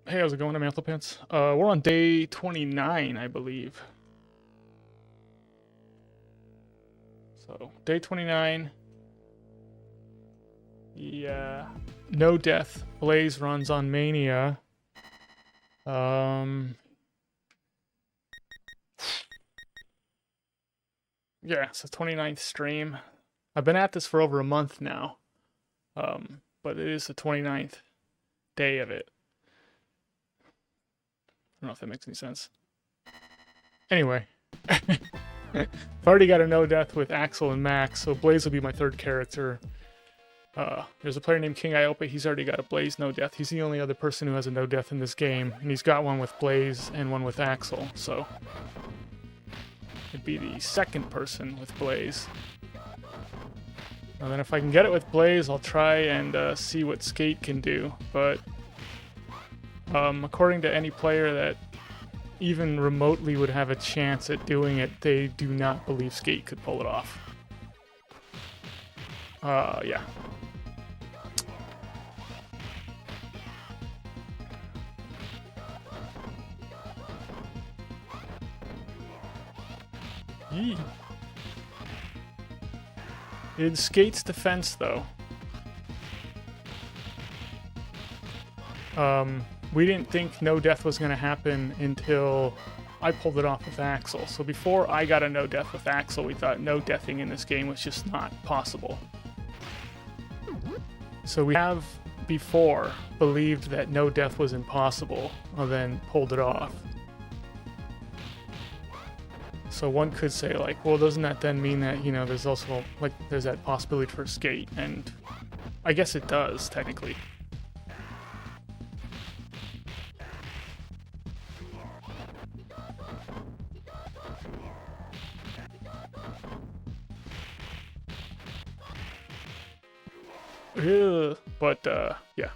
Hey, how's it going? I'm Anthopants. We're on day 29, I believe. So, day 29. Yeah. No death. Blaze runs on Mania. Yeah, it's the 29th stream. I've been at this for over a month now. But it is the 29th day of it. I don't know if that makes any sense. Anyway. I've already got a no death with Axel and Max, so Blaze will be my third character. There's a player named King Iopa. He's already got a Blaze no death. He's the only other person who has a no death in this game, and he's got one with Blaze and one with Axel. So it'd be the second person with Blaze. And then if I can get it with Blaze, I'll try and see what Skate can do. But according to any player that even remotely would have a chance at doing it, they do not believe Skate could pull it off. Yeah. Yee. In Skate's defense, though, we didn't think no death was going to happen until I pulled it off with Axel. So before I got a no death with Axel, we thought no deathing in this game was just not possible. So we have before believed that no death was impossible, and then pulled it off. So one could say, like, well, doesn't that then mean that, you know, there's also, like, there's that possibility for Skate? And I guess it does, technically. But, yeah.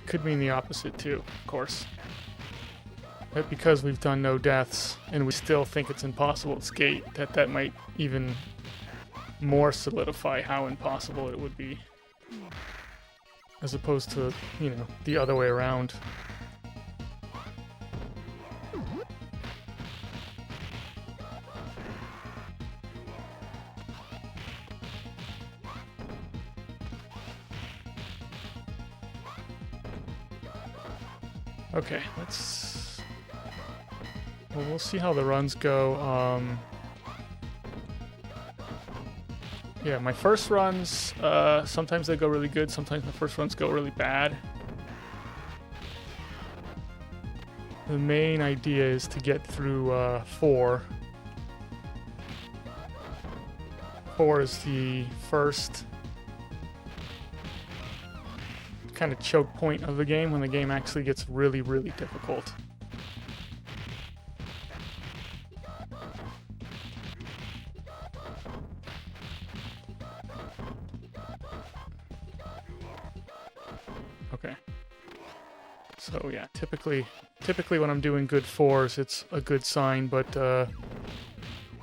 Could mean the opposite too, of course. But because we've done no deaths and we still think it's impossible to skate, that might even more solidify how impossible it would be. As opposed to, you know, the other way around. Okay, let's... Well, we'll see how the runs go. Yeah, my first runs, sometimes they go really good, sometimes my first runs go really bad. The main idea is to get through 4. 4 is the first kind of choke point of the game when the game actually gets really, really difficult. Okay. So yeah, typically when I'm doing good 4s, it's a good sign, but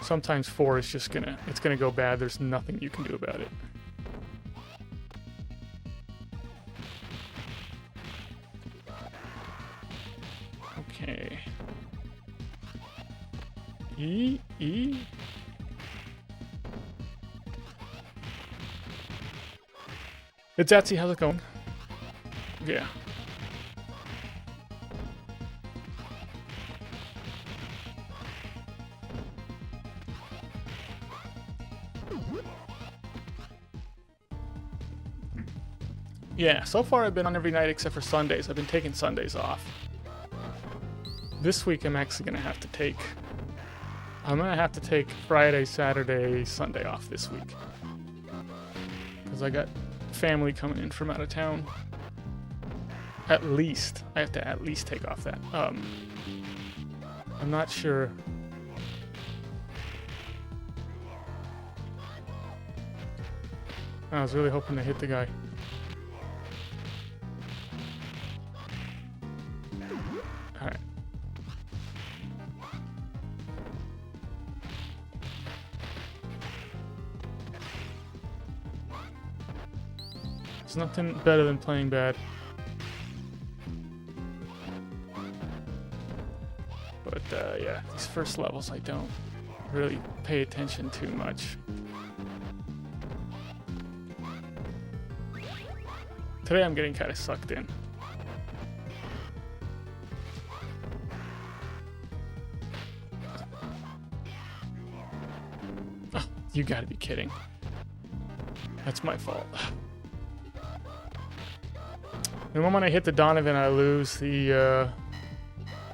sometimes 4 is just gonna go bad. There's nothing you can do about it. Okay. E. It's Etsy, how's it going? Yeah. Yeah, so far I've been on every night except for Sundays. I've been taking Sundays off. This week I'm actually gonna have to take... I'm gonna have to take Friday, Saturday, Sunday off this week. Because I got family coming in from out of town. At least. I have to at least take off that. I'm not sure. I was really hoping to hit the guy. Alright. There's nothing better than playing bad. But yeah, these first levels I don't really pay attention too much. Today I'm getting kind of sucked in. Oh, you gotta be kidding. That's my fault. The moment I hit the Donovan, I lose the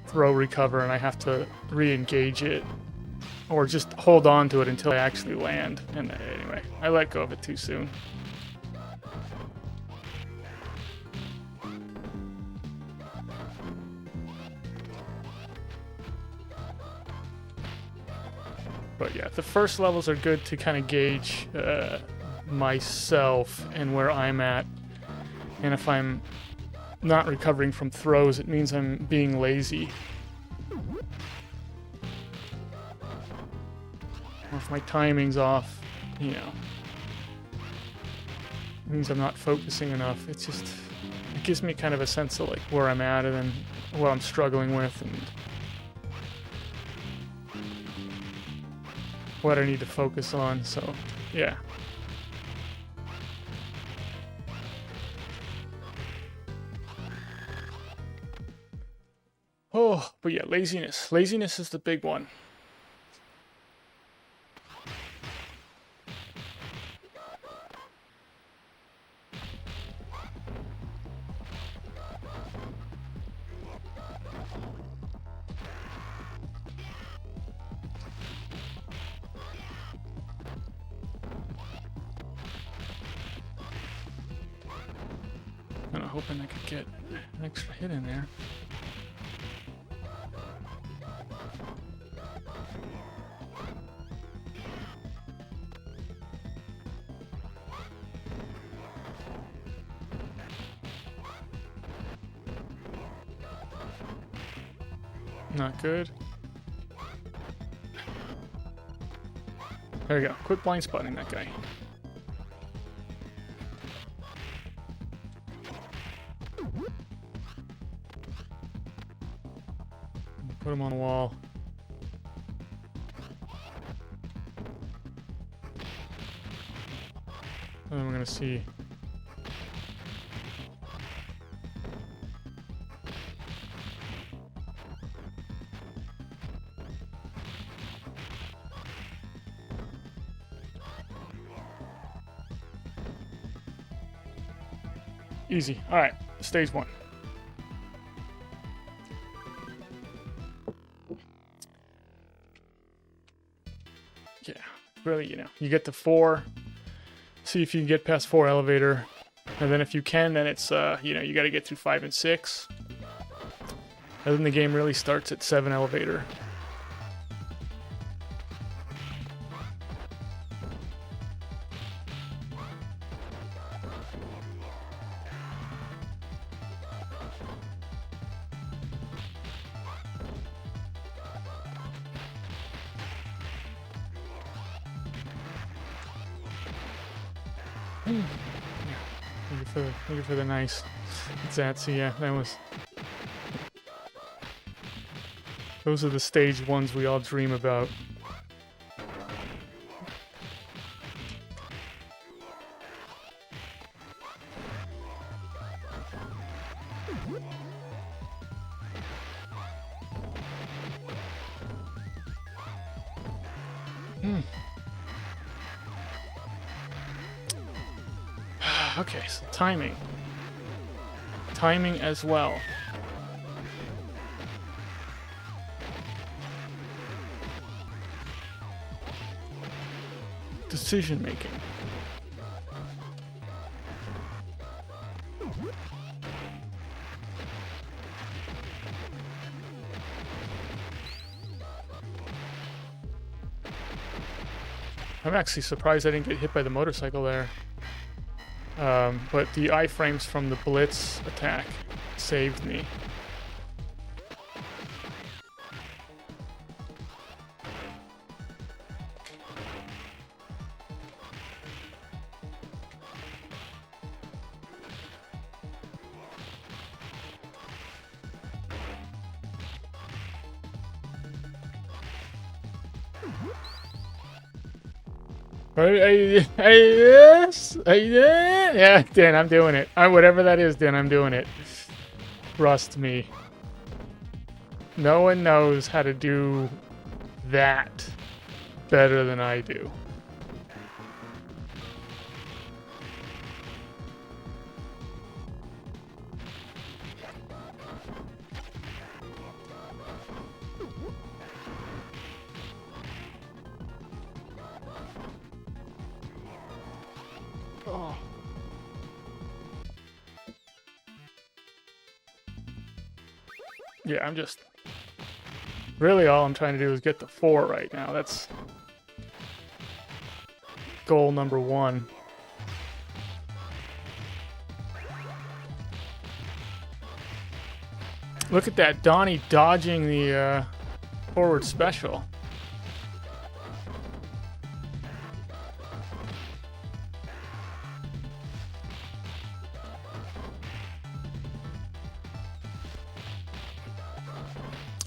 throw recover, and I have to re-engage it, or just hold on to it until I actually land. And anyway, I let go of it too soon. But yeah, the first levels are good to kind of gauge myself and where I'm at. And if I'm not recovering from throws, it means I'm being lazy. Or if my timing's off, you know, it means I'm not focusing enough. It's just, it gives me kind of a sense of like where I'm at and then what I'm struggling with and what I need to focus on. So yeah. Oh, but yeah, laziness. Laziness is the big one. I'm hoping I could get an extra hit in there. Not good. There we go. Quit blind spotting that guy. Put him on the wall. And then we're gonna see. Easy. All right, stage one. Yeah, really, you know, you get to 4. See if you can get past 4 elevator, and then if you can, then it's you know, you got to get through 5 and 6, and then the game really starts at 7 elevator. Thank you for the nice Zatsy. Yeah, that was. Those are the stage ones we all dream about. Okay, so timing. Timing as well. Decision making. I'm actually surprised I didn't get hit by the motorcycle there. But the iframes from the blitz attack saved me. Yes. Yeah, Dan, I'm doing it. Whatever that is, Dan, I'm doing it. Trust me. No one knows how to do that better than I do. Oh. Yeah, I'm just... Really all I'm trying to do is get the 4 right now. That's goal number 1. Look at that, Donnie dodging the forward special.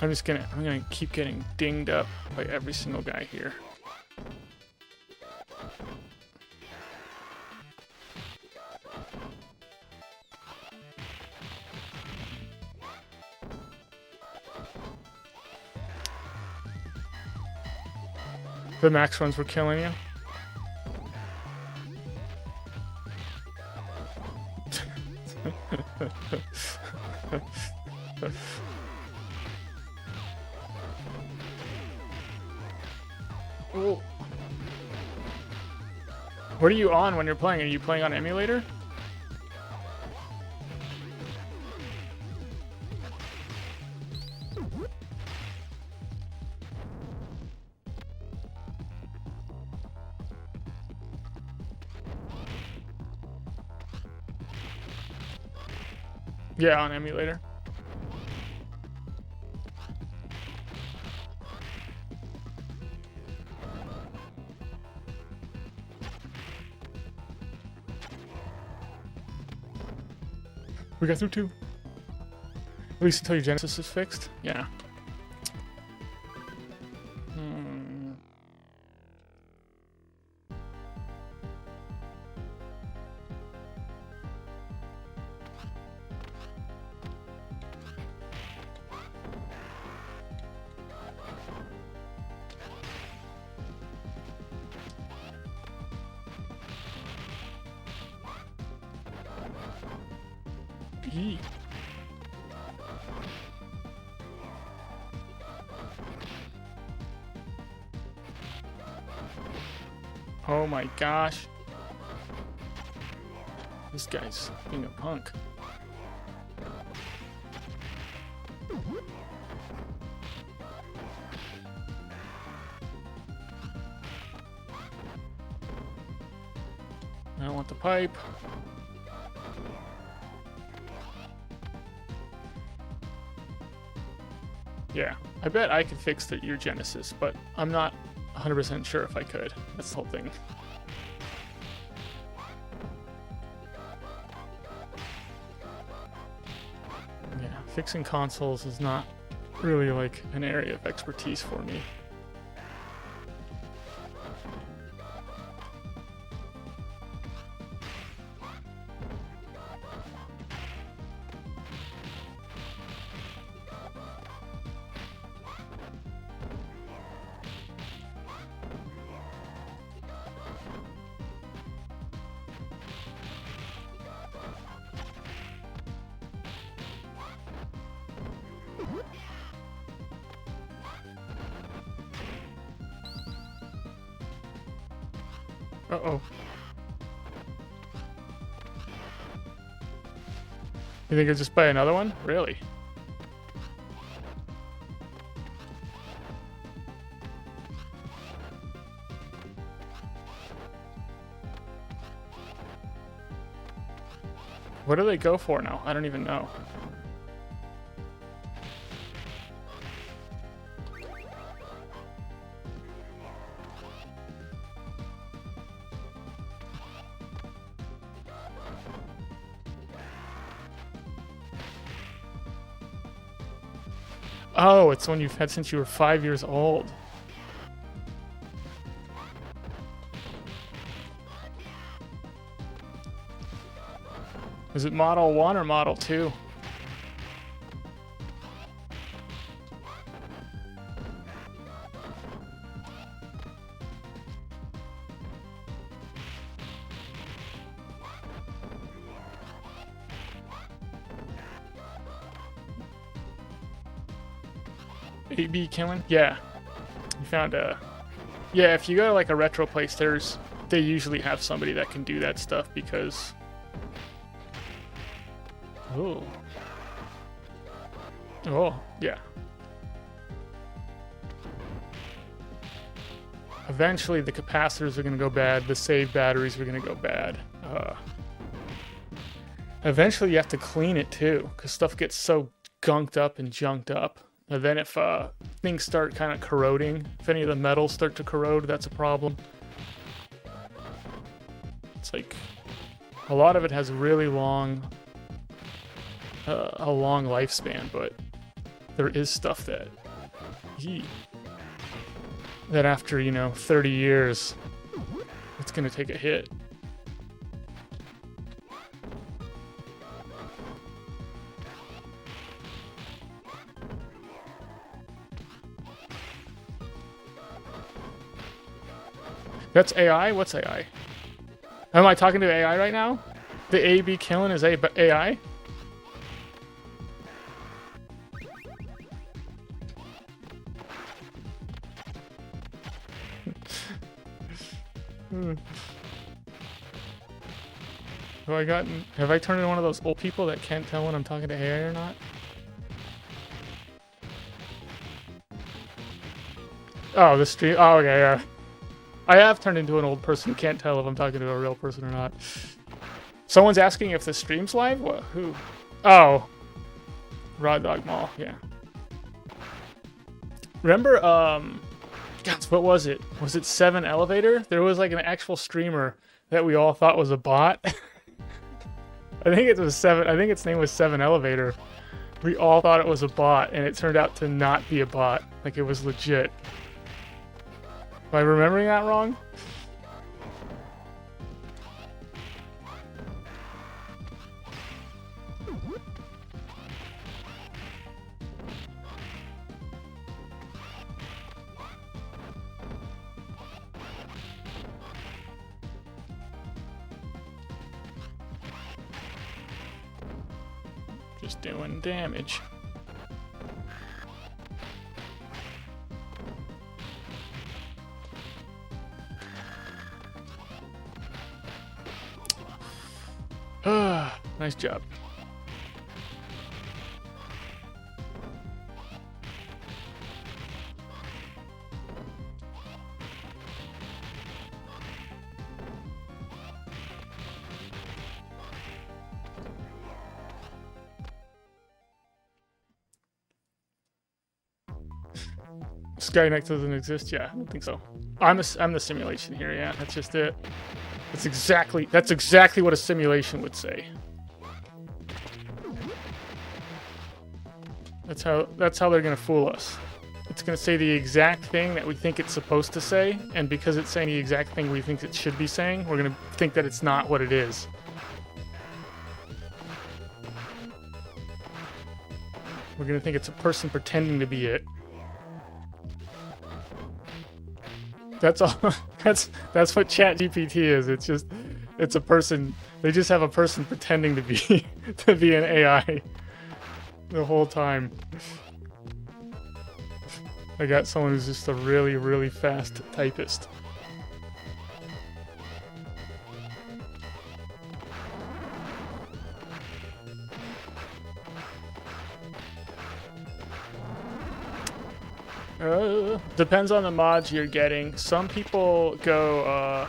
I'm gonna keep getting dinged up by every single guy here. The max runs were killing you. Ooh. What are you on when you're playing? Are you playing on emulator? Yeah, on emulator. We got through 2. At least until your Genesis is fixed. Yeah. Eee. Oh my gosh. This guy's being a punk. I don't want the pipe. Yeah, I bet I could fix your Genesis, but I'm not 100% sure if I could. That's the whole thing. Yeah, fixing consoles is not really like an area of expertise for me. Uh-oh. You think I'll just buy another one? Really? What do they go for now? I don't even know. Oh, it's one you've had since you were 5 years old. Is it Model 1 or Model 2? AB killing? Yeah. You found a... Yeah, if you go to like a retro place, they usually have somebody that can do that stuff because... Oh. Oh, yeah. Eventually the capacitors are going to go bad, the save batteries are going to go bad. Eventually you have to clean it too, because stuff gets so gunked up and junked up. And then if things start kind of corroding, if any of the metals start to corrode, that's a problem. It's like, a lot of it has really long, a long lifespan, but there is stuff that, that after, 30 years, it's gonna take a hit. That's AI? What's AI? Am I talking to AI right now? The AB killing is AI? Have I turned into one of those old people that can't tell when I'm talking to AI or not? Oh, the stream. Oh, okay, yeah. I have turned into an old person who can't tell if I'm talking to a real person or not. Someone's asking if the stream's live? What? Who? Oh. Raw Dog Mall, yeah. Remember, God, what was it? Was it 7 Elevator? There was like an actual streamer that we all thought was a bot. I think it was 7. I think its name was 7 Elevator. We all thought it was a bot, and it turned out to not be a bot. Like, it was legit. Am I remembering that wrong? Just doing damage. Nice job. Skynet doesn't exist? Yeah, I don't think so. I'm the simulation here, yeah, that's just it. That's exactly what a simulation would say. That's how they're gonna fool us. It's gonna say the exact thing that we think it's supposed to say, and because it's saying the exact thing we think it should be saying, we're gonna think that it's not what it is. We're gonna think it's a person pretending to be it. That's all. That's what ChatGPT is. It's a person. They just have a person pretending to be an AI the whole time. I got someone who's just a really, really fast typist. Depends on the mods you're getting. Some people go,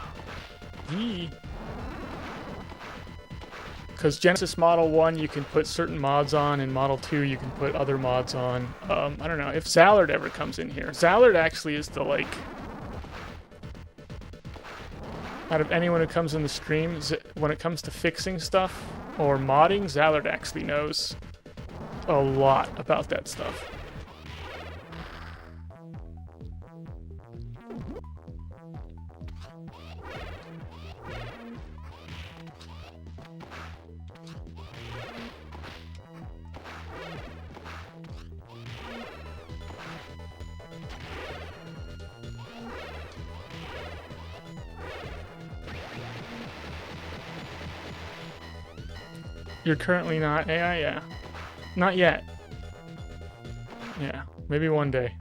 because Genesis Model 1 you can put certain mods on, and Model 2 you can put other mods on. I don't know if Zallard ever comes in here. Zallard actually is the, like, out of anyone who comes in the stream, when it comes to fixing stuff or modding, Zallard actually knows a lot about that stuff. You're currently not AI, yeah. Not yet. Yeah, maybe one day.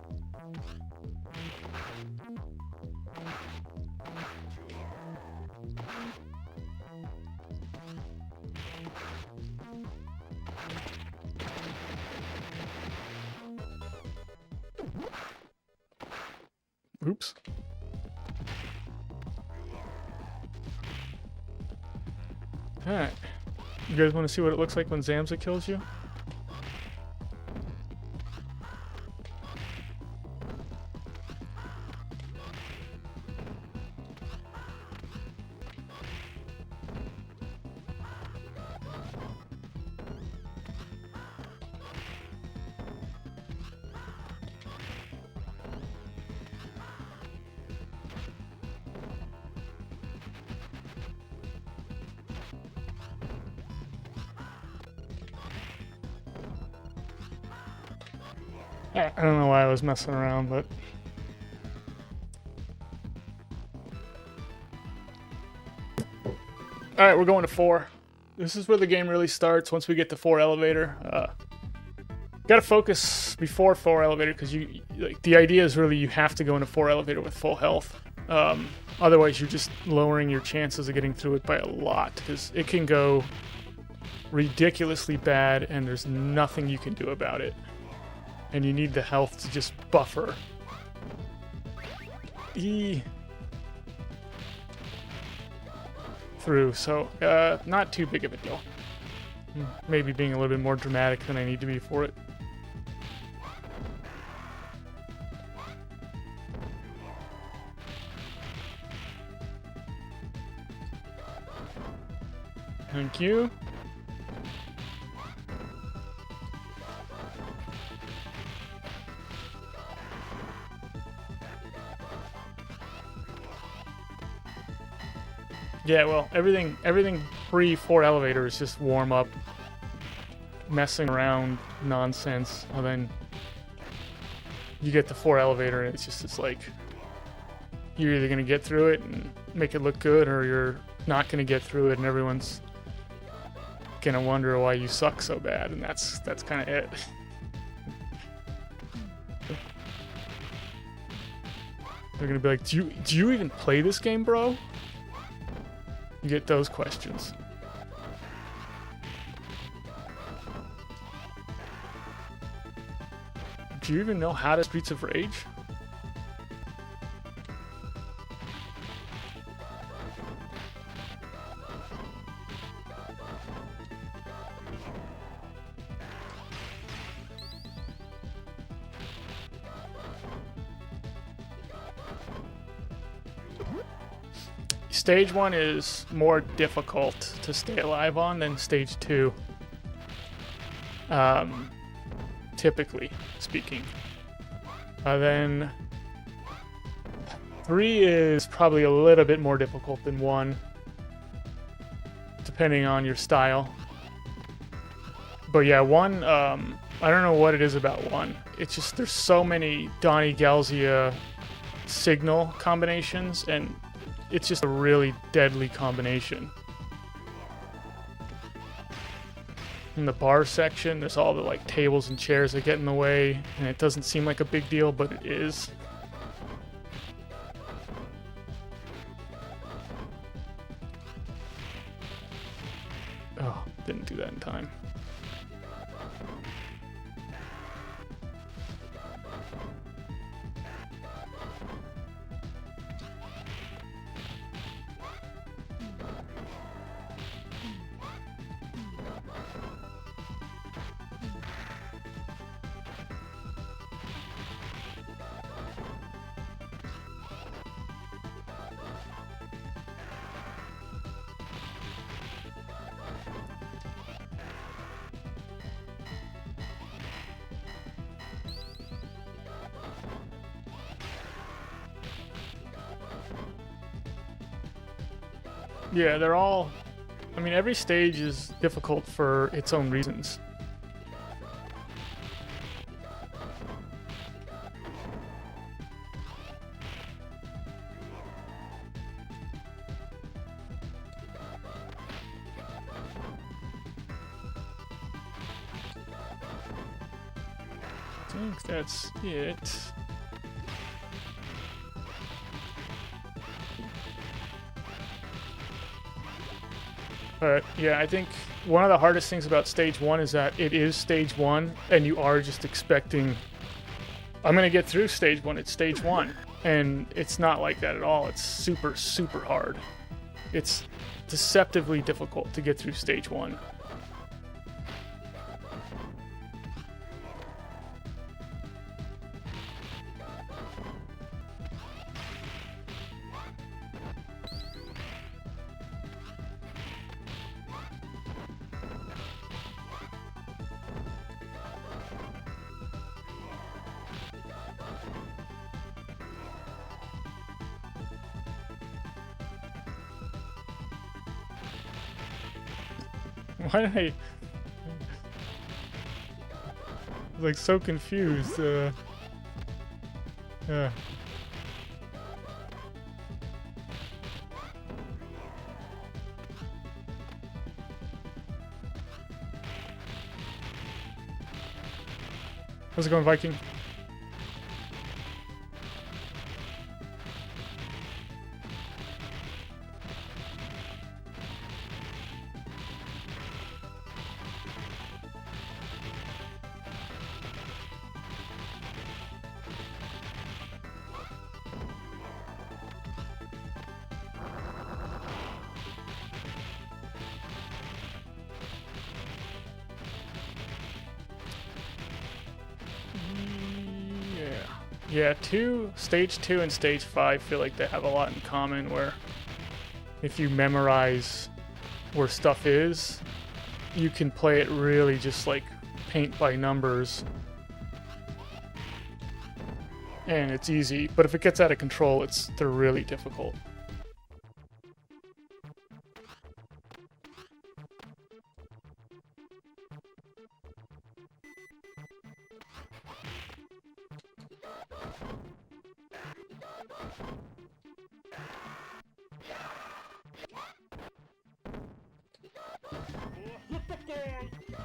Oops. Alright. You guys want to see what it looks like when Zamza kills you? I don't know why I was messing around, but... Alright, we're going to 4. This is where the game really starts, once we get to 4 elevator. Gotta focus before 4 elevator, because the idea is really you have to go into 4 elevator with full health. Otherwise, you're just lowering your chances of getting through it by a lot, because it can go ridiculously bad, and there's nothing you can do about it. And you need the health to just buffer. Through, so not too big of a deal. Maybe being a little bit more dramatic than I need to be for it. Thank you. Yeah, well, everything pre-4 elevator is just warm up, messing around nonsense, and then you get to 4 elevator and it's like you're either gonna get through it and make it look good, or you're not gonna get through it and everyone's gonna wonder why you suck so bad, and that's kind of it. They're gonna be like, do you even play this game, bro? You get those questions. Do you even know how to Streets of Rage? Stage 1 is more difficult to stay alive on than stage 2. Typically speaking. Then 3 is probably a little bit more difficult than 1, depending on your style. But yeah, 1, I don't know what it is about 1. It's just there's so many Donnie Galzia signal combinations, and it's just a really deadly combination. In the bar section, there's all the like tables and chairs that get in the way, and it doesn't seem like a big deal, but it is. Oh, didn't do that in time. Yeah, they're all... I mean, every stage is difficult for its own reasons. think that's it. But yeah, I think one of the hardest things about stage 1 is that it is stage 1, and you are just expecting, I'm going to get through stage 1, it's stage 1. And it's not like that at all. It's super, super hard. It's deceptively difficult to get through stage 1. Why did I... I'm like so confused. Yeah. How's it going, Viking? Yeah, stage 2 and stage 5 feel like they have a lot in common, where if you memorize where stuff is, you can play it really just like paint by numbers. And it's easy, but if it gets out of control, they're really difficult.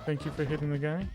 Thank you for hitting the guy.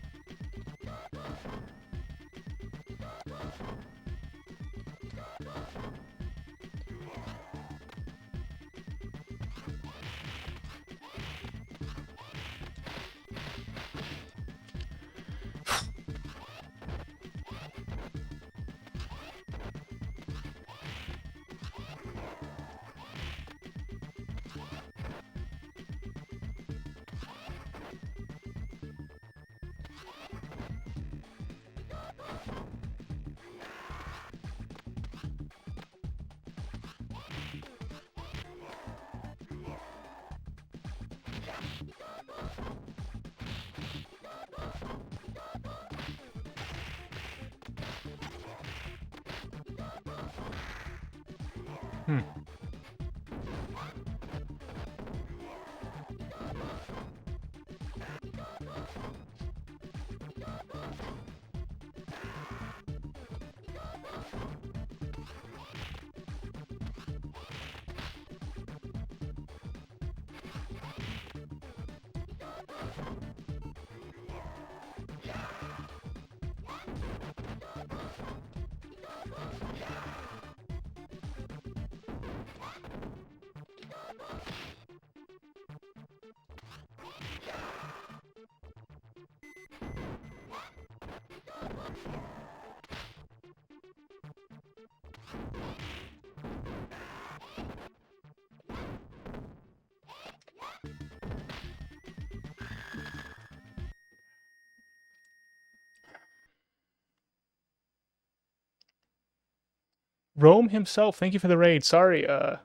Rome himself, thank you for the raid. Sorry, yeah.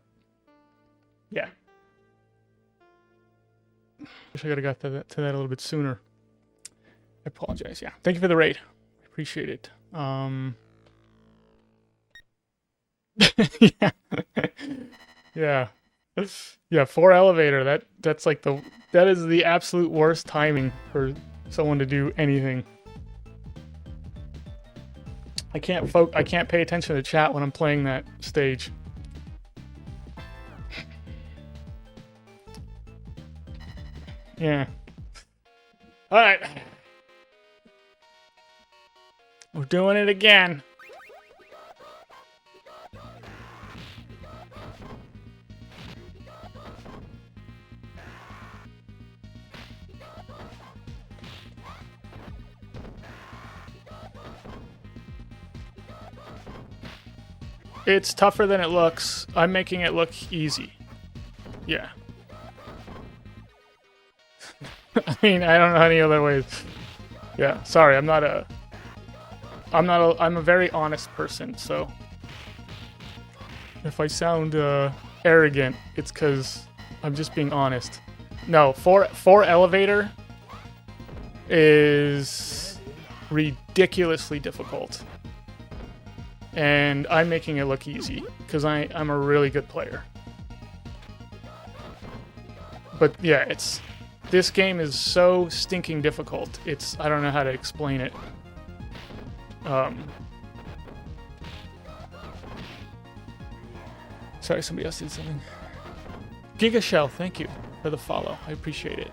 Wish I could have got to that a little bit sooner. I apologize, yeah. Thank you for the raid. I appreciate it. Yeah. Yeah. Yeah, 4 elevator, that's like that is the absolute worst timing for someone to do anything. I can't pay attention to chat when I'm playing that stage. Yeah. All right. We're doing it again. It's tougher than it looks. I'm making it look easy. Yeah. I mean, I don't know any other ways. Yeah, sorry, I'm a very honest person, so if I sound arrogant, it's because I'm just being honest. No, 4 elevator is ridiculously difficult. And I'm making it look easy, because I'm a really good player. But yeah, this game is so stinking difficult. I don't know how to explain it. Sorry, somebody else did something. Giga Shell, thank you for the follow. I appreciate it.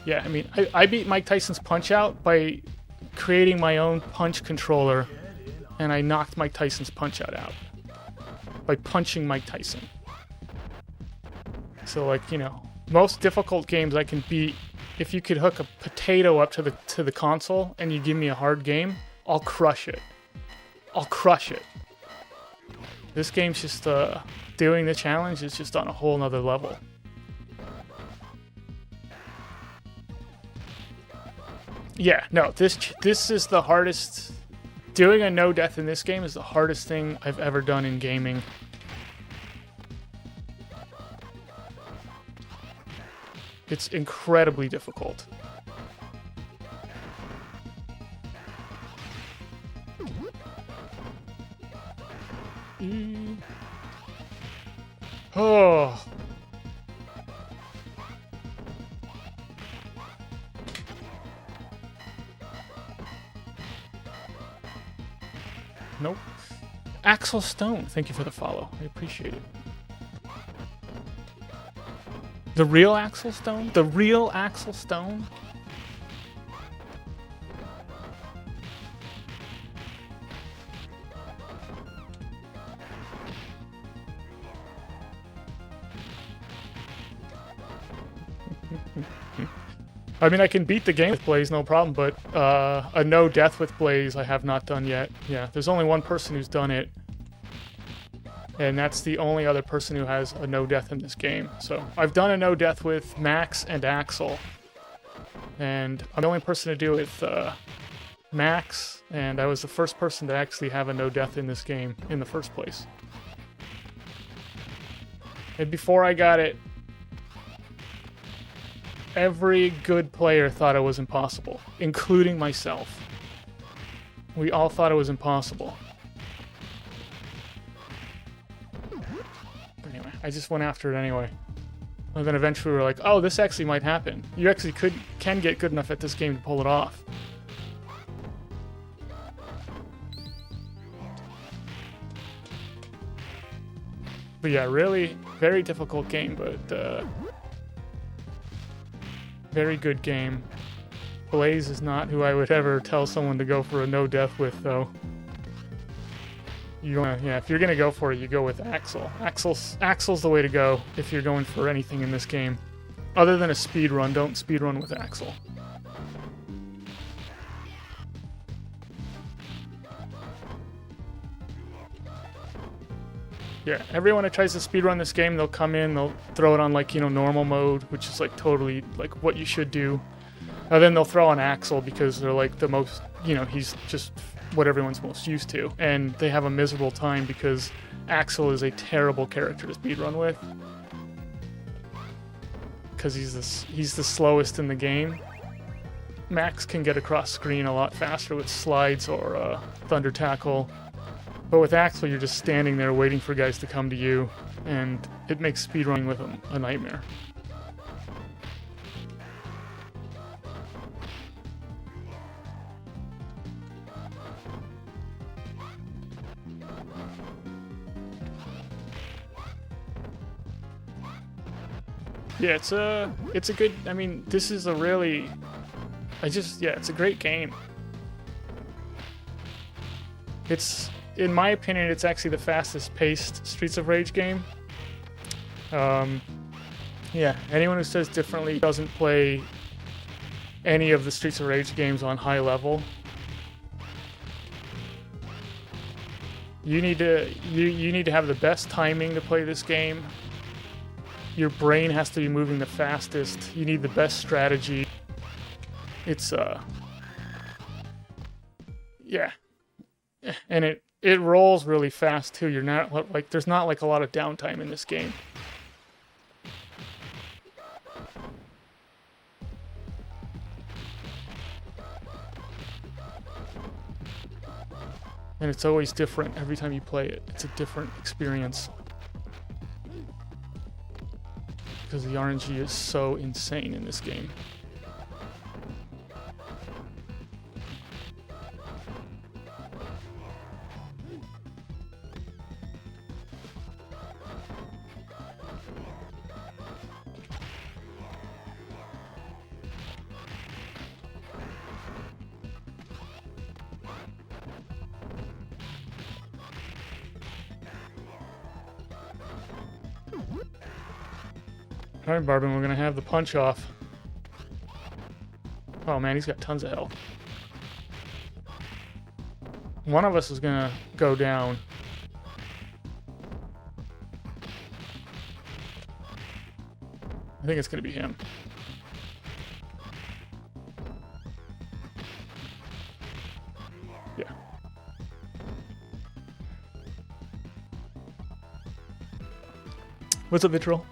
Yeah, I mean, I beat Mike Tyson's Punch-Out by creating my own punch controller, and I knocked Mike Tyson's Punch-Out out by punching Mike Tyson. So, like, you know, most difficult games I can beat. If you could hook a potato up to the console and you give me a hard game, I'll crush it. I'll crush it. This game's just doing the challenge is just on a whole nother level. Yeah, no, this is the hardest. Doing a no death in this game is the hardest thing I've ever done in gaming. It's incredibly difficult. Oh. Nope. Axel Stone, thank you for the follow. I appreciate it. The real Axel Stone? The real Axel Stone? I mean, I can beat the game with Blaze, no problem, but a no death with Blaze I have not done yet. Yeah, there's only one person who's done it. And that's the only other person who has a no death in this game. So I've done a no death with Max and Axel. And I'm the only person to do it with Max, and I was the first person to actually have a no death in this game in the first place. And before I got it, every good player thought it was impossible, including myself. We all thought it was impossible. Anyway, I just went after it anyway. And then eventually we were like, oh, this actually might happen. You actually can get good enough at this game to pull it off. But yeah, really, very difficult game, but very good game. Blaze is not who I would ever tell someone to go for a no death with, though. If you're gonna go for it, you go with Axel. Axel's the way to go if you're going for anything in this game. Other than a speed run, don't speed run with Axel. Yeah, everyone that tries to speedrun this game, they'll come in, they'll throw it on, like, you know, normal mode, which is, like, totally, like, what you should do. And then they'll throw on Axel because they're, like, the most, you know, he's just what everyone's most used to. And they have a miserable time because Axel is a terrible character to speedrun with. Because he's the slowest in the game. Max can get across screen a lot faster with slides or Thunder Tackle. But with Axel, you're just standing there waiting for guys to come to you, and it makes speedrunning with him a nightmare. Yeah, it's a good, I mean, this is a really, it's a great game. It's, in my opinion, it's actually the fastest paced Streets of Rage game. Yeah, anyone who says differently doesn't play any of the Streets of Rage games on high level. You need to have the best timing to play this game. Your brain has to be moving the fastest. You need the best strategy. It's yeah. And it rolls really fast too. You're not like, there's not like a lot of downtime in this game. And it's always different every time you play it. It's a different experience. Because the RNG is so insane in this game. Alright, Barbin, we're gonna have the punch off. Oh man, he's got tons of health. One of us is gonna go down. I think it's gonna be him. Yeah. What's up, Vitrol?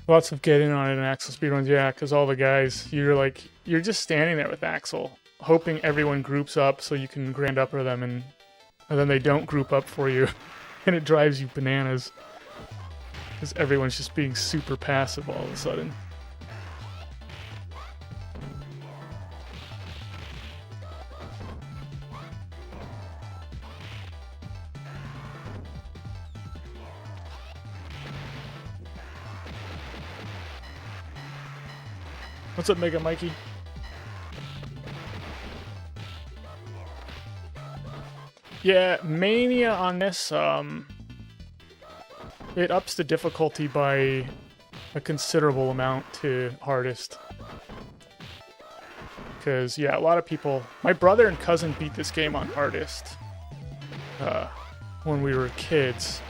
Lots of getting on it in Axel speedruns, yeah, because all the guys, you're just standing there with Axel, hoping everyone groups up so you can grand upper them, and then they don't group up for you, and it drives you bananas, because everyone's just being super passive all of a sudden. What's up, Mega Mikey? Yeah, Mania on this, it ups the difficulty by a considerable amount to hardest. Because, yeah, a lot of people... My brother and cousin beat this game on hardest when we were kids.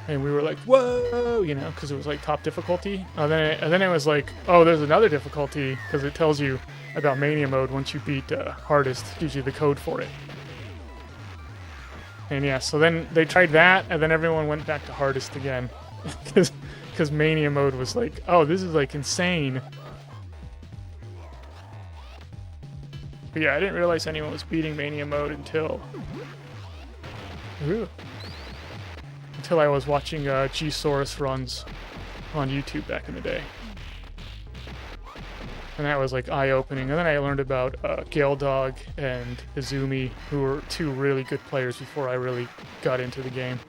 And we were like, whoa, you know, because it was like top difficulty. And then it was like, oh, there's another difficulty, because it tells you about Mania mode once you beat hardest, gives you the code for it. And yeah, so then they tried that, and then everyone went back to hardest again. Because Mania mode was like, oh, this is like insane. But yeah, I didn't realize anyone was beating Mania mode until... Ooh. Until I was watching G-Saurus runs on YouTube back in the day. And that was like eye-opening. And then I learned about Gale Dog and Izumi, who were two really good players before I really got into the game.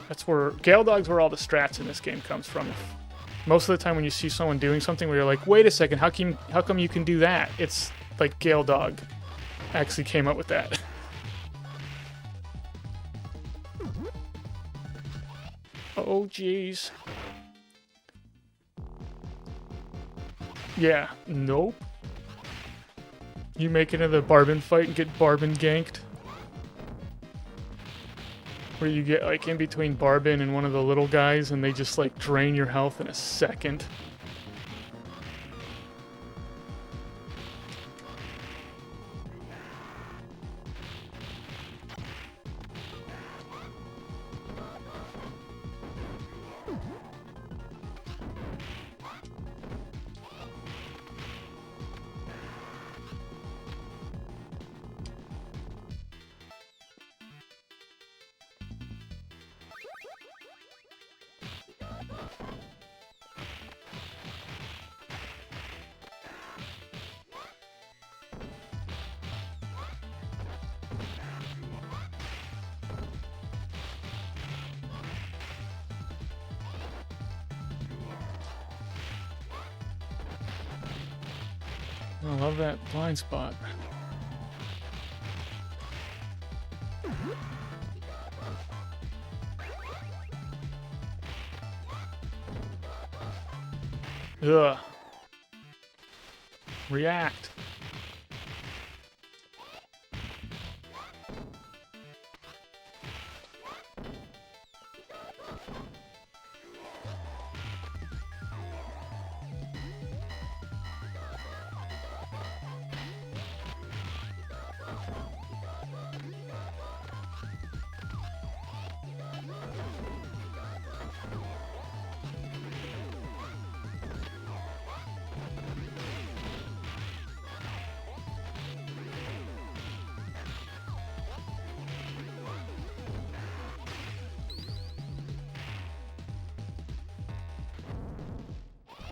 That's where Gale Dog's where all the strats in this game comes from. Most of the time when you see someone doing something where you're like, wait a second, how come you can do that? It's like Gale Dog actually came up with that. Oh, jeez. Yeah, nope. You make it into the Barbin fight and get Barbin ganked. Where you get like in between Barbin and one of the little guys and they just like drain your health in a second. I love that blind spot. Ugh. React.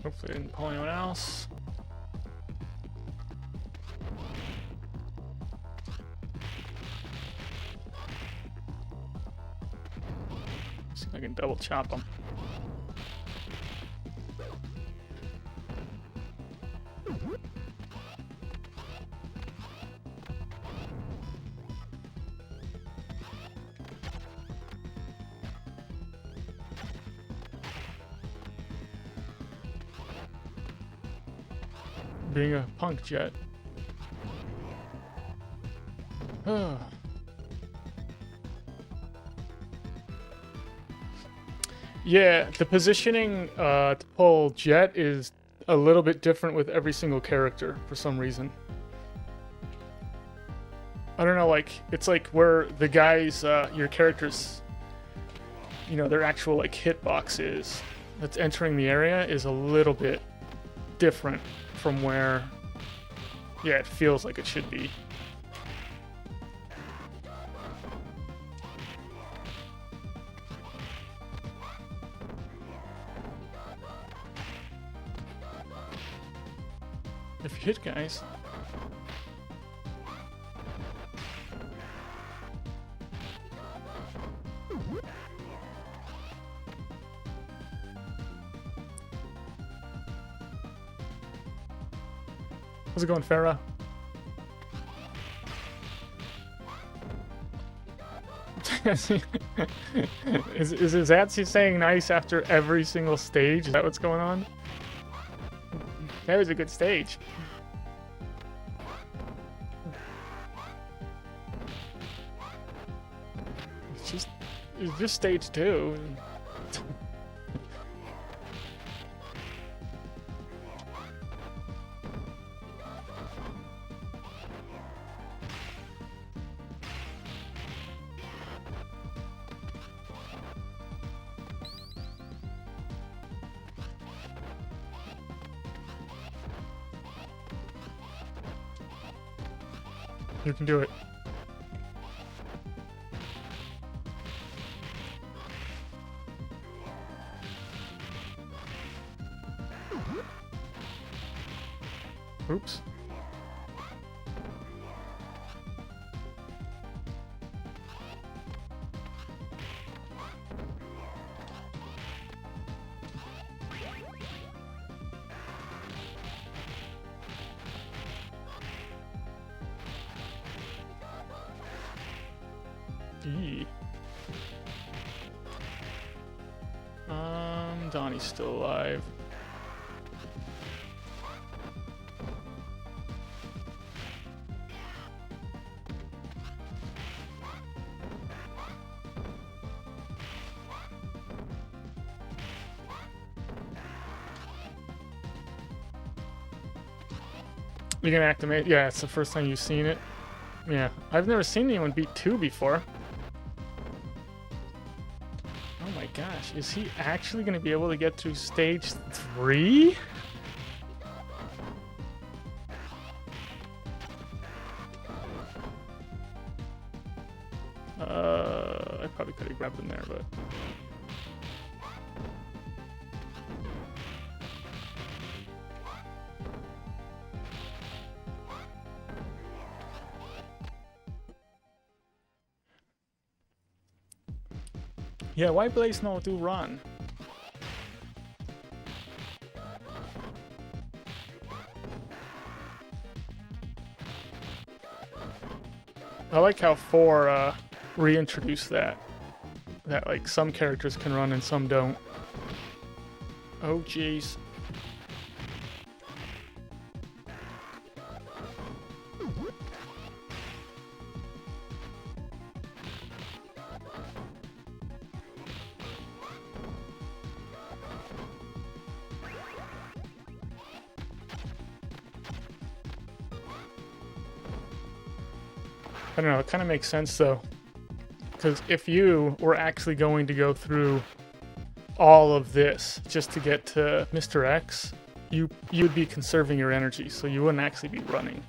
Hopefully I didn't pull anyone else. See if I can double chop them. Being a punk jet. Yeah, the positioning to pull jet is a little bit different with every single character for some reason. I don't know, like, it's like where the guys, your characters, you know, their actual, like, hitbox is, that's entering the area is a little bit different from where, yeah, it feels like it should be. If you hit guys. How's it going, Farah? is Zatsy saying nice after every single stage? Is that what's going on? That was a good stage. It's just stage 2. You can do it. Oops. E. Donnie's still alive. You can activate? Yeah, it's the first time you've seen it. Yeah, I've never seen anyone beat 2 before. Oh my gosh, is he actually going to be able to get through stage 3? I probably could have grabbed him there, but... Yeah, why Blaze no do run? I like how 4 reintroduced that like some characters can run and some don't. Oh jeez. I don't know, it kind of makes sense though. Because if you were actually going to go through all of this just to get to Mr. X, you'd be conserving your energy, so you wouldn't actually be running.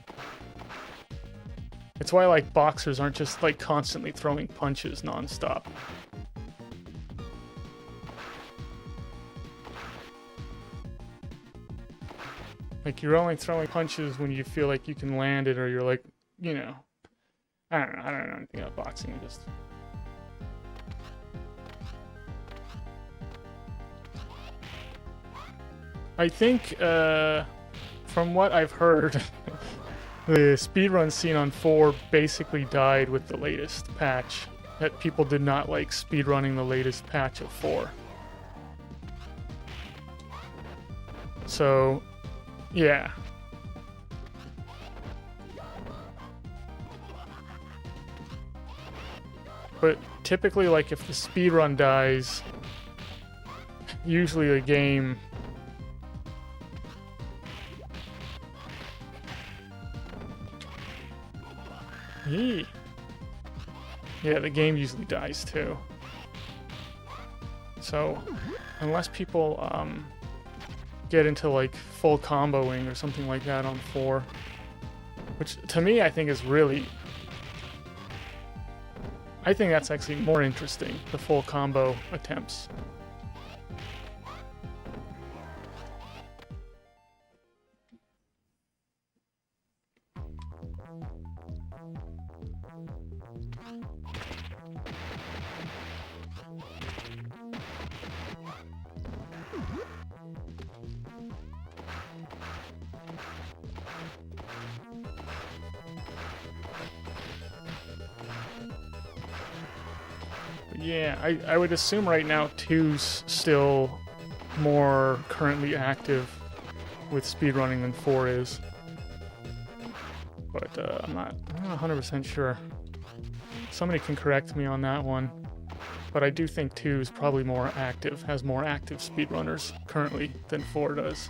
It's why like boxers aren't just like constantly throwing punches non-stop. Like you're only throwing punches when you feel like you can land it, or you're like, you know, I don't know anything about boxing. Just I think, from what I've heard, the speedrun scene on 4 basically died with the latest patch. That people did not like speedrunning the latest patch of 4. So, yeah. But typically, like, if the speedrun dies, usually the game... Yee. Yeah, the game usually dies too. So, unless people get into like full comboing or something like that on 4, which to me I think is really... I think that's actually more interesting, the full combo attempts. Yeah, I would assume right now 2's still more currently active with speedrunning than 4 is. But I'm not 100% sure. Somebody can correct me on that one. But I do think 2 is probably more active, has more active speedrunners currently than 4 does.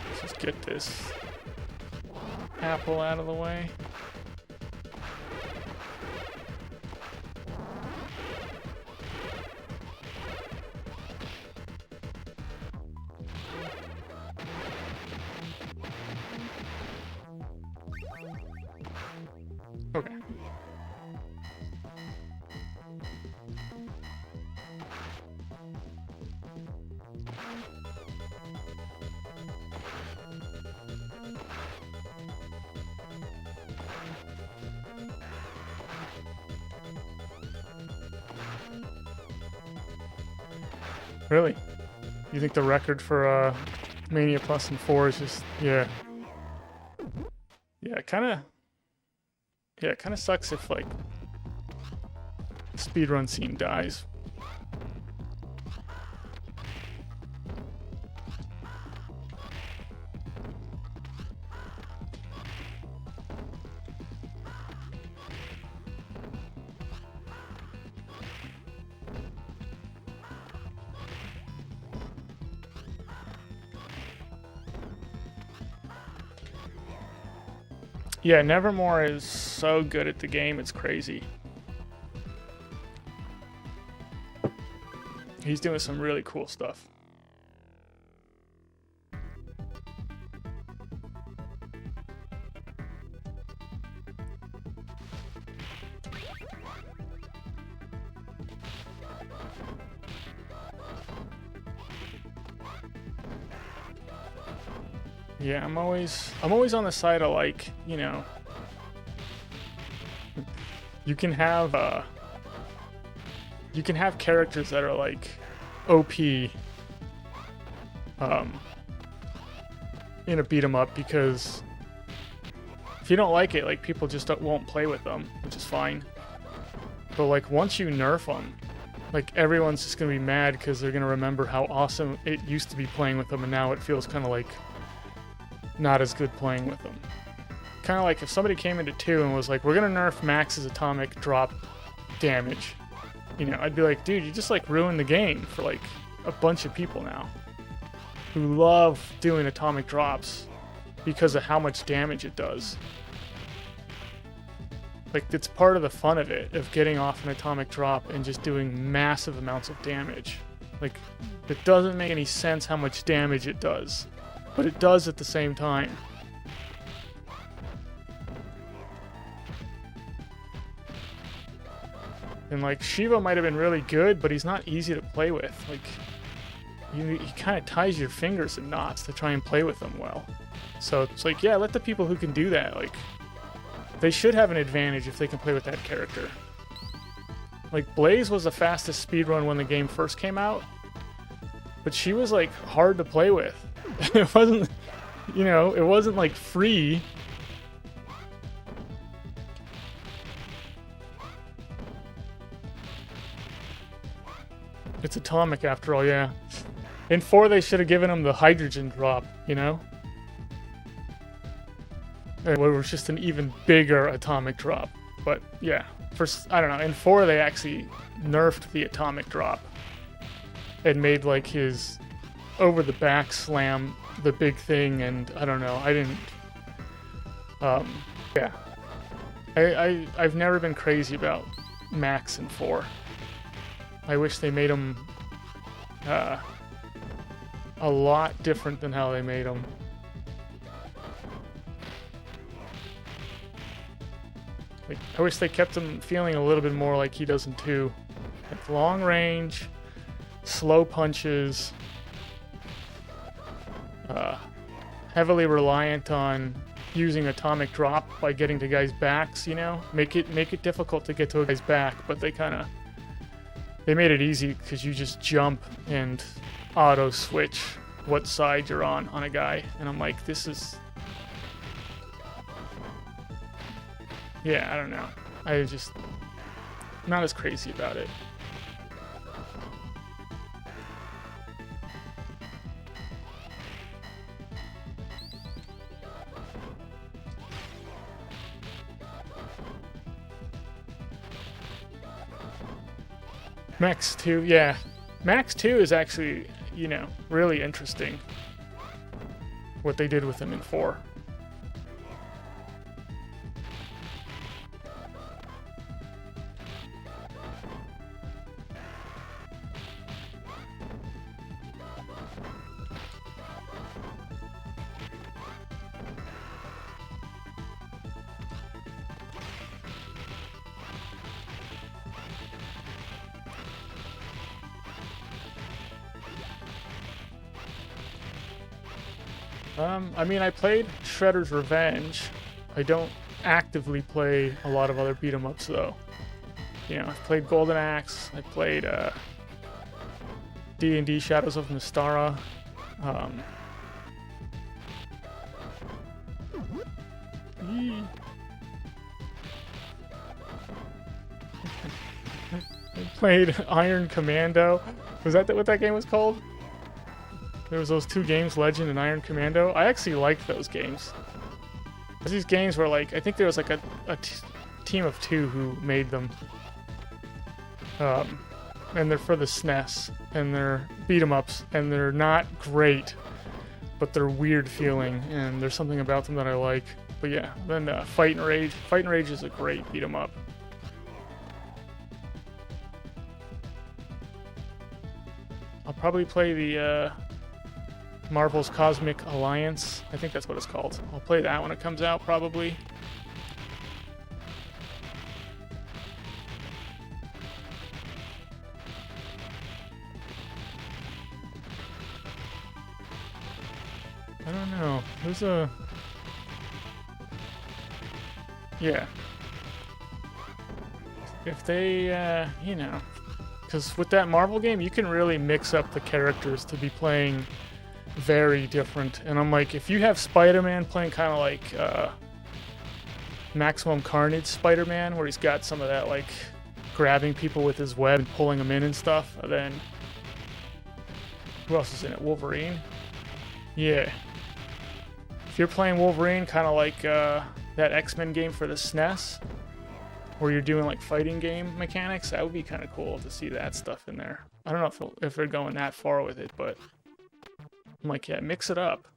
Let's just get this apple out of the way. Okay. Really? You think the record for Mania Plus and 4 is just... Yeah. Yeah, it kinda sucks if, like, the speedrun scene dies. Yeah, Nevermore is so good at the game, it's crazy. He's doing some really cool stuff. Yeah, I'm always on the side of, like, you know, you can have characters that are like OP in a beat 'em up, because if you don't like it, like, people just won't play with them, which is fine. But like, once you nerf them, like, everyone's just gonna be mad because they're gonna remember how awesome it used to be playing with them, and now it feels kind of like not as good playing with them. Kind of like if somebody came into 2 and was like, we're gonna nerf Max's atomic drop damage, you know, I'd be like, dude, you just like ruined the game for like a bunch of people now who love doing atomic drops because of how much damage it does. Like, it's part of the fun of it, of getting off an atomic drop and just doing massive amounts of damage. Like, it doesn't make any sense how much damage it does, but it does at the same time. And like, Shiva might have been really good, but he's not easy to play with. Like, he kind of ties your fingers in knots to try and play with him well. So it's like, yeah, let the people who can do that, like, they should have an advantage if they can play with that character. Like, Blaze was the fastest speedrun when the game first came out, but she was like hard to play with. It wasn't, you know, it wasn't like free. It's atomic after all, yeah. In 4, they should have given him the hydrogen drop, you know? It was just an even bigger atomic drop. But yeah, I don't know. In 4, they actually nerfed the atomic drop and made like his over the back slam the big thing. And I don't know. I didn't. Yeah. I've never been crazy about Max in 4. I wish they made him a lot different than how they made him. Like, I wish they kept him feeling a little bit more like he does in 2. Like, long range, slow punches, heavily reliant on using atomic drop by getting to guys' backs, you know? Make it difficult to get to a guy's back, but they made it easy because you just jump and auto switch what side you're on a guy. And I'm like, this is... Yeah, I don't know. I just... not as crazy about it. Max 2, yeah. Max 2 is actually, you know, really interesting. What they did with him in 4. I mean, I played Shredder's Revenge. I don't actively play a lot of other beat 'em ups though. You know, I've played Golden Axe. I played D&D Shadows of Mystara. I played Iron Commando. Was that what that game was called? There was those 2 games, Legend and Iron Commando. I actually liked those games. These games were like, I think there was like a team of 2 who made them. And they're for the SNES, and they're beat 'em ups, and they're not great, but they're weird feeling, and there's something about them that I like. But yeah, then Fight and Rage. Fight and Rage is a great beat 'em up. I'll probably play the Marvel's Cosmic Alliance. I think that's what it's called. I'll play that when it comes out, probably. I don't know. know. There's a... Yeah. If they, you know... Because with that Marvel game, you can really mix up the characters to be playing very different. And I'm like, if you have Spider-Man playing kind of like Maximum Carnage Spider-Man, where he's got some of that, like, grabbing people with his web and pulling them in and stuff, then... Who else is in it? Wolverine? Yeah. If you're playing Wolverine, kind of like that X-Men game for the SNES, where you're doing like fighting game mechanics, that would be kind of cool to see that stuff in there. I don't know if they're going that far with it, but I'm like, yeah, mix it up.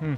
Hmm.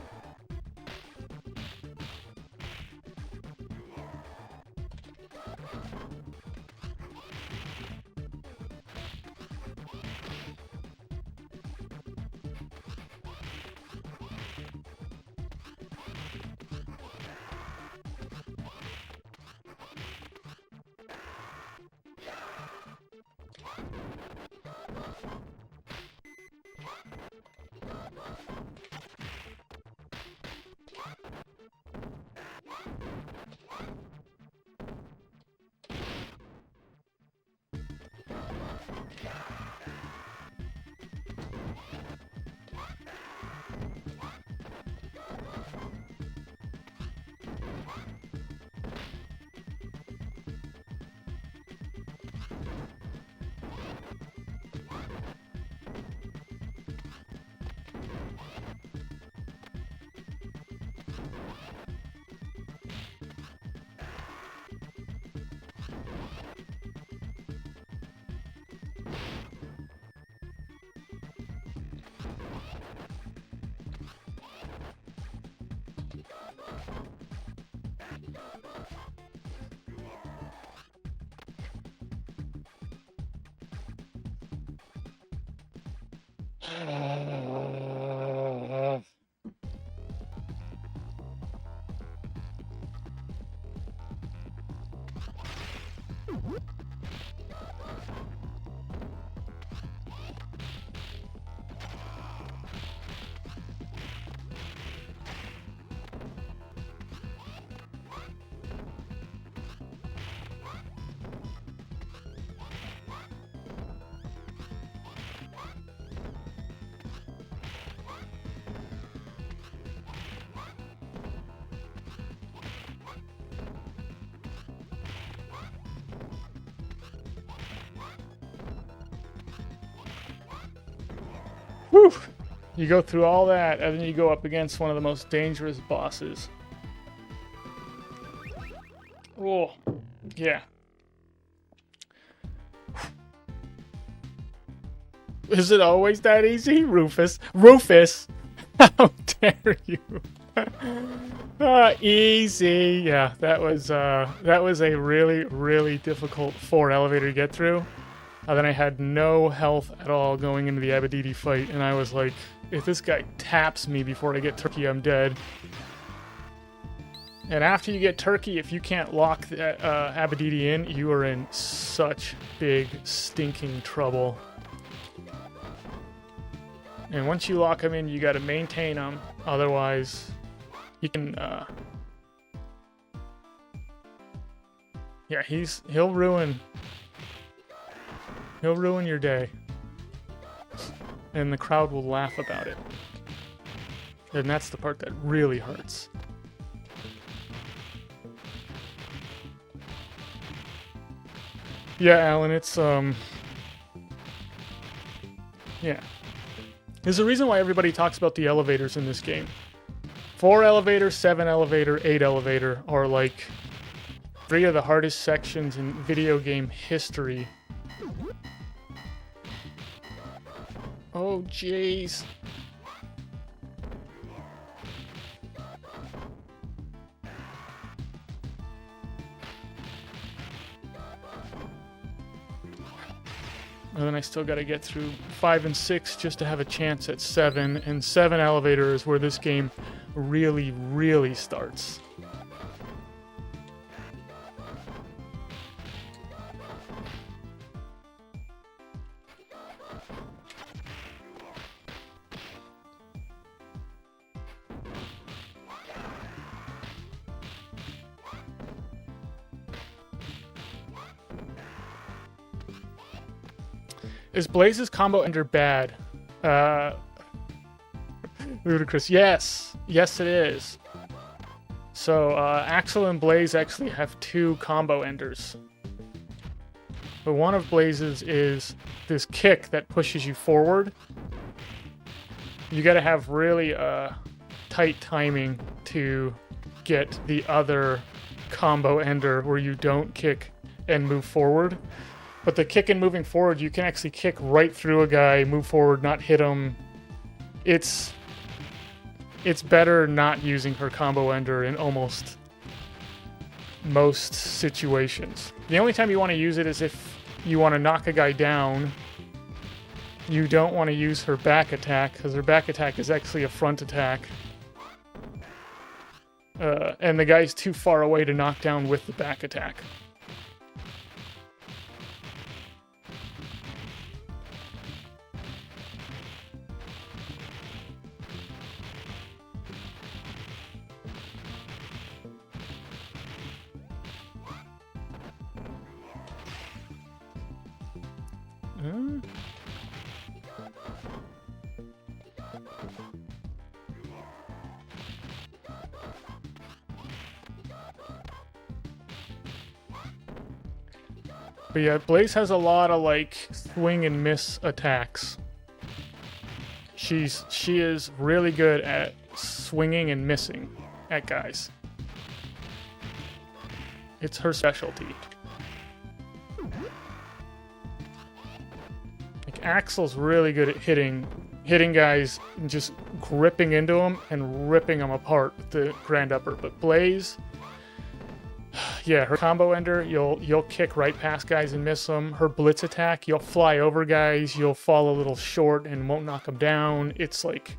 Whew. You go through all that, and then you go up against one of the most dangerous bosses. Oh, yeah. Is it always that easy? Rufus. Rufus! How dare you? Easy. Yeah, that was a really, really difficult 4 elevator to get through. Then I had no health at all going into the Abadidi fight, and I was like, if this guy taps me before I get Turkey, I'm dead. And after you get Turkey, if you can't lock the Abadidi in, you are in such big, stinking trouble. And once you lock him in, you got to maintain him. Otherwise, he can. Yeah, he'll ruin your day, and the crowd will laugh about it. And that's the part that really hurts. Yeah, Alan, it's yeah. There's a reason why everybody talks about the elevators in this game. 4 elevator, 7 elevator, 8 elevator are like 3 of the hardest sections in video game history. Oh, jeez. And then I still got to get through 5 and 6 just to have a chance at 7. And 7 elevator is where this game really, really starts. Is Blaze's combo ender bad? Ludicrous. Yes. Yes, it is. So, Axel and Blaze actually have 2 combo enders. But one of Blaze's is this kick that pushes you forward. You gotta have really tight timing to get the other combo ender where you don't kick and move forward. But the kick and moving forward, you can actually kick right through a guy, move forward, not hit him. It's better not using her combo ender in almost most situations. The only time you want to use it is if you want to knock a guy down. You don't want to use her back attack, because her back attack is actually a front attack. And the guy's too far away to knock down with the back attack. But yeah, Blaze has a lot of like swing and miss attacks. She is really good at swinging and missing at guys. It's her specialty. Like Axel's really good at hitting guys and just gripping into them and ripping them apart with the grand upper. But Blaze, yeah, her combo ender, you'll kick right past guys and miss them. Her blitz attack, you'll fly over guys, you'll fall a little short and won't knock them down. It's like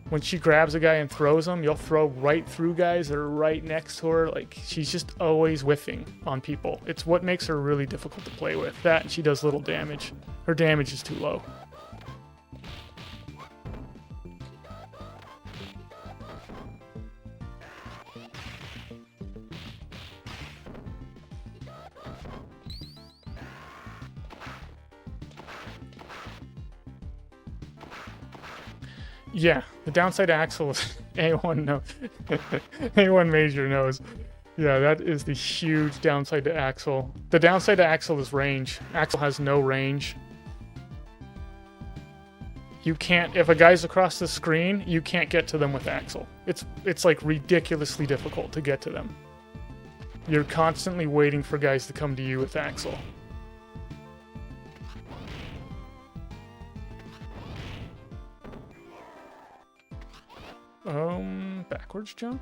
when she grabs a guy and throws him, you'll throw right through guys that are right next to her. Like, she's just always whiffing on people. It's what makes her really difficult to play with. That, and she does little damage. Her damage is too low. Yeah, the downside to Axel is A1 knows. A1 Major knows. Yeah, that is the huge downside to Axel. The downside to Axel is range. Axel has no range. You can't, if a guy's across the screen, you can't get to them with Axel. It's like ridiculously difficult to get to them. You're constantly waiting for guys to come to you with Axel. Backwards jump?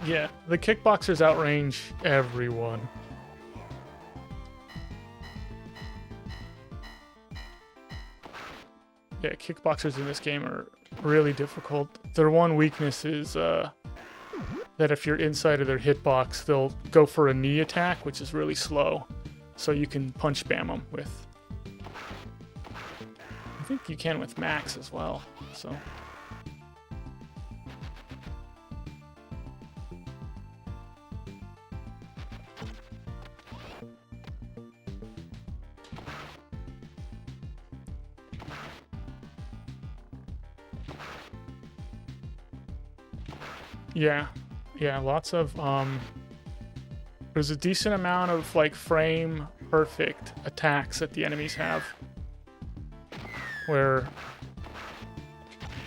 Yeah, the kickboxers outrange everyone. Yeah, kickboxers in this game are really difficult. Their one weakness is that if you're inside of their hitbox, they'll go for a knee attack, which is really slow. So you can punch spam them with... I think you can with Max as well, so... Yeah, lots of, there's a decent amount of, like, frame perfect attacks that the enemies have. Where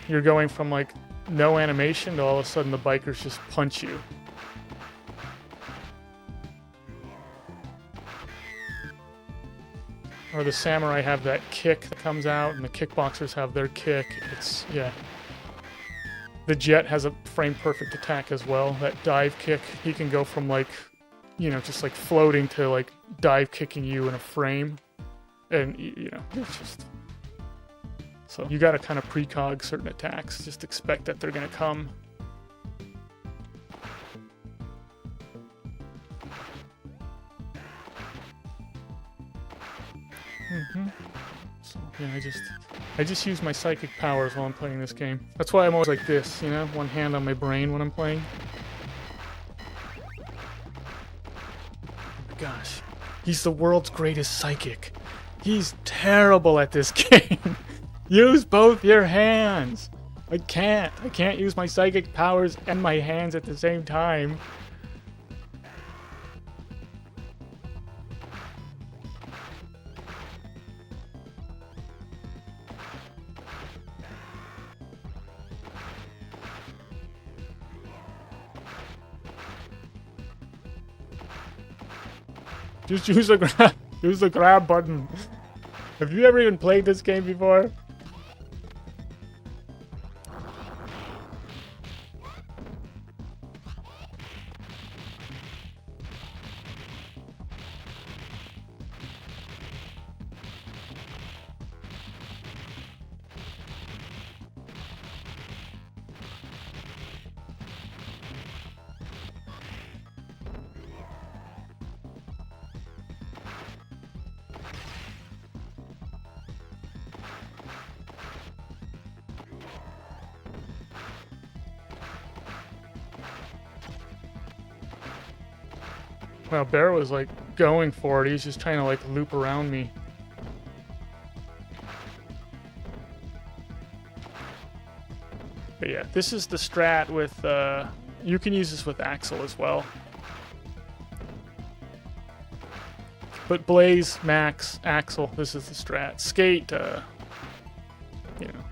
you're going from, like, no animation to all of a sudden the bikers just punch you. Or the samurai have that kick that comes out, and the kickboxers have their kick. It's, yeah. The Jet has a frame-perfect attack as well, that dive kick. He can go from, like, you know, just, like, floating to, like, dive kicking you in a frame. And, you know, it's just... So you gotta kind of precog certain attacks. Just expect that they're gonna come. So, yeah, I just use my psychic powers while I'm playing this game. That's why I'm always like this, you know? One hand on my brain when I'm playing. Oh my gosh. He's the world's greatest psychic. He's terrible at this game. Use both your hands. I can't use my psychic powers and my hands at the same time. Just use the grab button. Have you ever even played this game before? Well, Bear was like going for it. He was just trying to like loop around me. But yeah, this is the strat with, you can use this with Axel as well. But Blaze, Max, Axel, this is the strat. Skate, you know.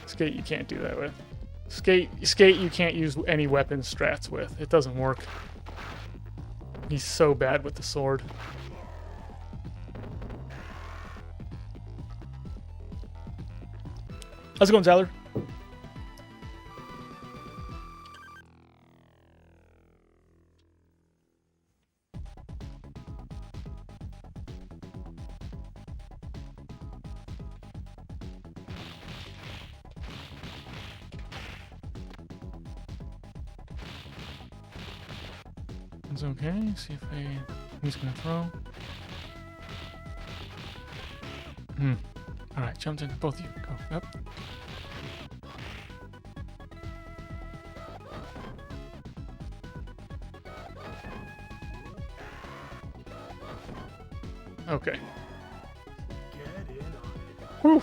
Skate you can't do that with. Skate you can't use any weapon strats with. It doesn't work. He's so bad with the sword. How's it going, Tyler? It's okay. See if he's gonna throw. All right, jumped in. Both of you go up. Okay. Whew.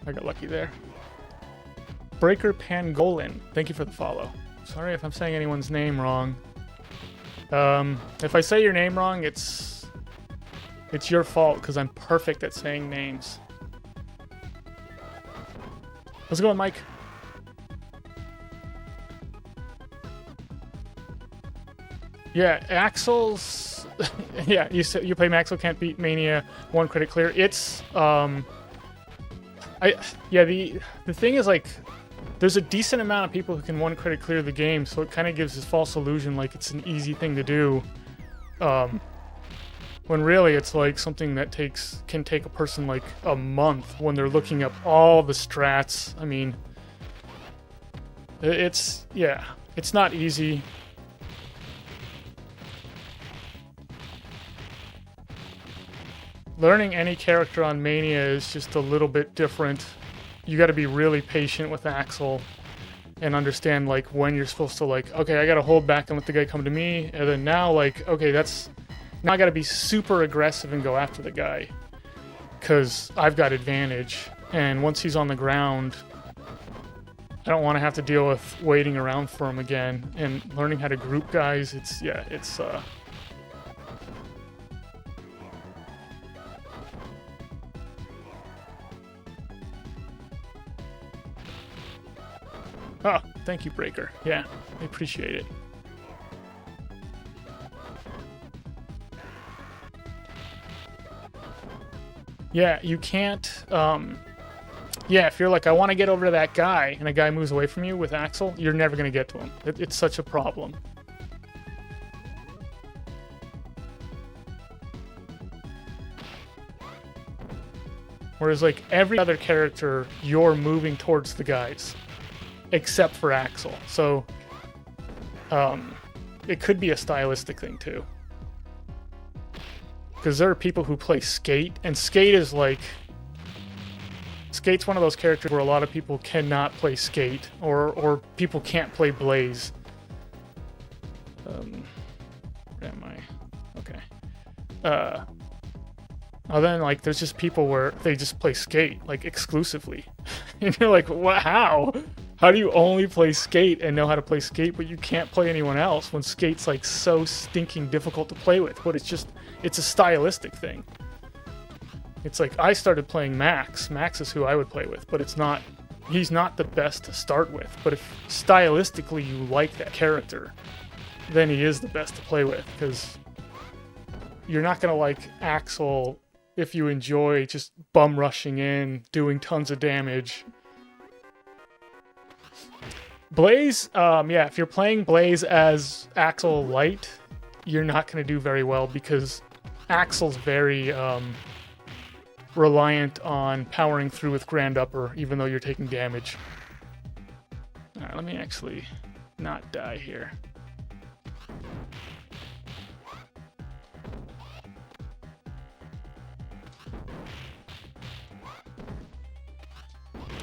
I got lucky there. Breaker Pangolin, thank you for the follow. Sorry if I'm saying anyone's name wrong. If I say your name wrong, it's your fault because I'm perfect at saying names. How's it going, Mike? Yeah, Axel's... yeah, you play Axel Can't Beat Mania, 1 credit clear. It's, the thing is, like, there's a decent amount of people who can one credit clear the game, so it kind of gives this false illusion like it's an easy thing to do. When really it's like something that can take a person like a month when they're looking up all the strats. I mean, it's not easy. Learning any character on Mania is just a little bit different. You got to be really patient with Axel and understand like when you're supposed to like, okay, I got to hold back and let the guy come to me, and then now like, okay, now I got to be super aggressive and go after the guy because I've got advantage. And once he's on the ground, I don't want to have to deal with waiting around for him again. And learning how to group guys, it's Oh, thank you, Breaker. Yeah, I appreciate it. Yeah, you can't, yeah, if you're like, I want to get over to that guy, and a guy moves away from you with Axel, you're never going to get to him. It's such a problem. Whereas, like, every other character, you're moving towards the guys, except for Axel. So, it could be a stylistic thing, too. Because there are people who play Skate, and Skate is like... Skate's one of those characters where a lot of people cannot play Skate, or people can't play Blaze. Where am I? Okay. Then, like, there's just people where they just play Skate, like, exclusively. And you're like, what? How? How do you only play Skate and know how to play Skate, but you can't play anyone else when Skate's, like, so stinking difficult to play with? But it's a stylistic thing. It's like, I started playing Max. Max is who I would play with, but he's not the best to start with. But if stylistically you like that character, then he is the best to play with, because you're not going to like Axel if you enjoy just bum rushing in, doing tons of damage. Blaze, yeah, if you're playing Blaze as Axel Light, you're not going to do very well, because Axel's very reliant on powering through with Grand Upper, even though you're taking damage. Alright, let me actually not die here.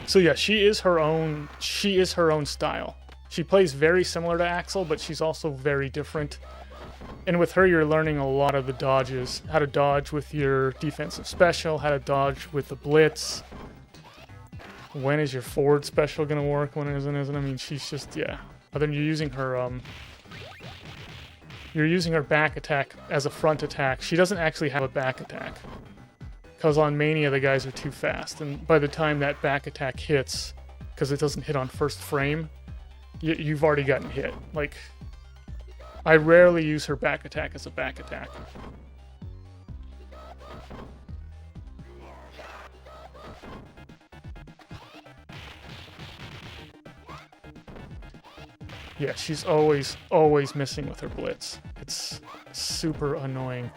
So yeah, she is her own style. She plays very similar to Axel, but she's also very different. And with her, you're learning a lot of the dodges. How to dodge with your defensive special, how to dodge with the blitz. When is your forward special going to work, when it isn't? I mean, she's just, yeah. But then you're using her back attack as a front attack. She doesn't actually have a back attack, because on Mania, the guys are too fast. And by the time that back attack hits, because it doesn't hit on first frame, you've already gotten hit. Like, I rarely use her back attack as a back attack. Yeah, she's always missing with her blitz. It's super annoying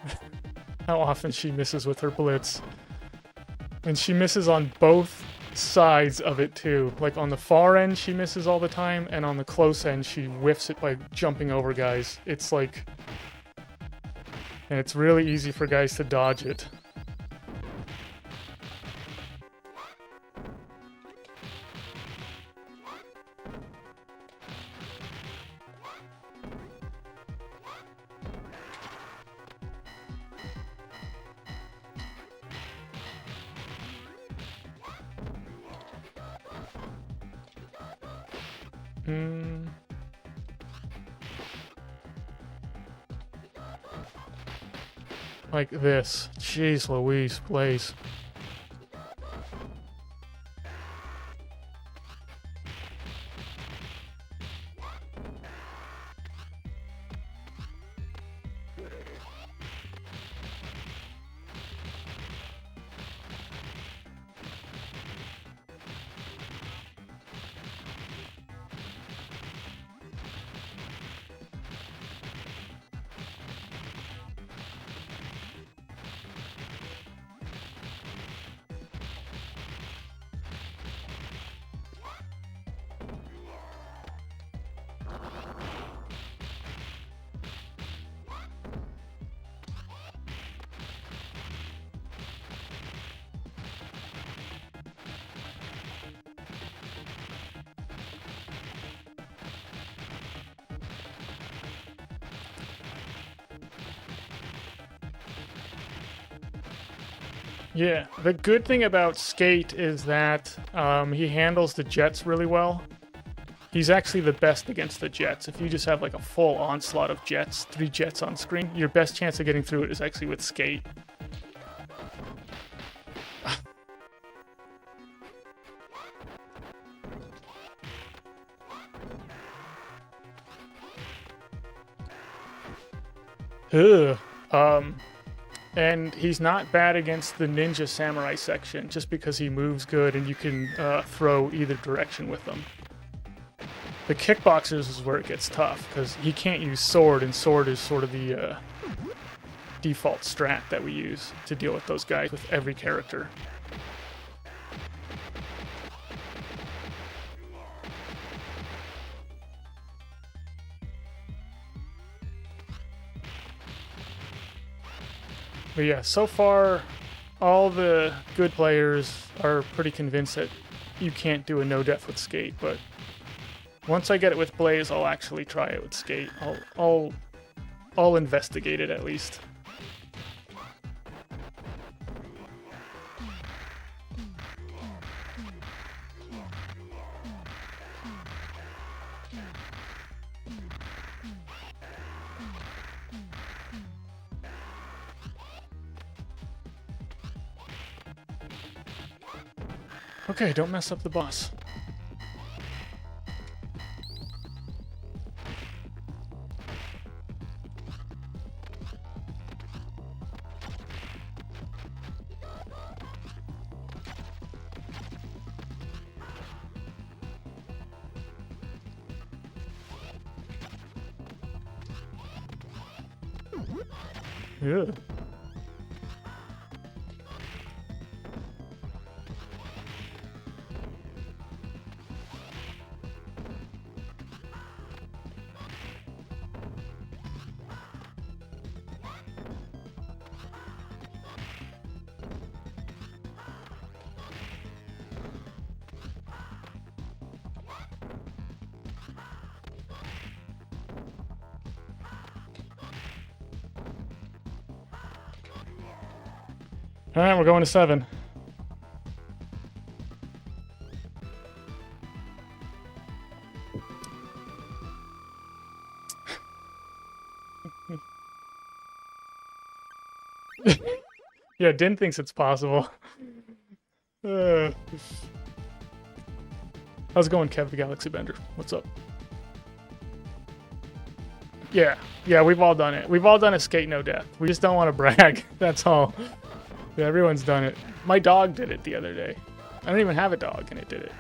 how often she misses with her blitz. And she misses on both sides of it too. Like on the far end she misses all the time, and on the close end she whiffs it by jumping over guys. It's like, and it's really easy for guys to dodge it. Like this. Jeez Louise, please. Yeah, the good thing about Skate is that he handles the jets really well. He's actually the best against the jets. If you just have like a full onslaught of jets, 3 jets on screen, your best chance of getting through it is actually with Skate. Ugh. And he's not bad against the ninja samurai section just because he moves good and you can throw either direction with them. The kickboxers is where it gets tough because he can't use sword, and sword is sort of the default strat that we use to deal with those guys with every character. But yeah, so far, all the good players are pretty convinced that you can't do a no-def with Skate, but once I get it with Blaze, I'll actually try it with Skate. I'll investigate it at least. Okay, don't mess up the boss. Yeah. All right, we're going to 7. Yeah, Din thinks it's possible. How's it going, Kev the Galaxy Bender? What's up? Yeah, we've all done it. We've all done a Skate no death. We just don't want to brag. That's all. Yeah, everyone's done it. My dog did it the other day. I don't even have a dog, and it did it.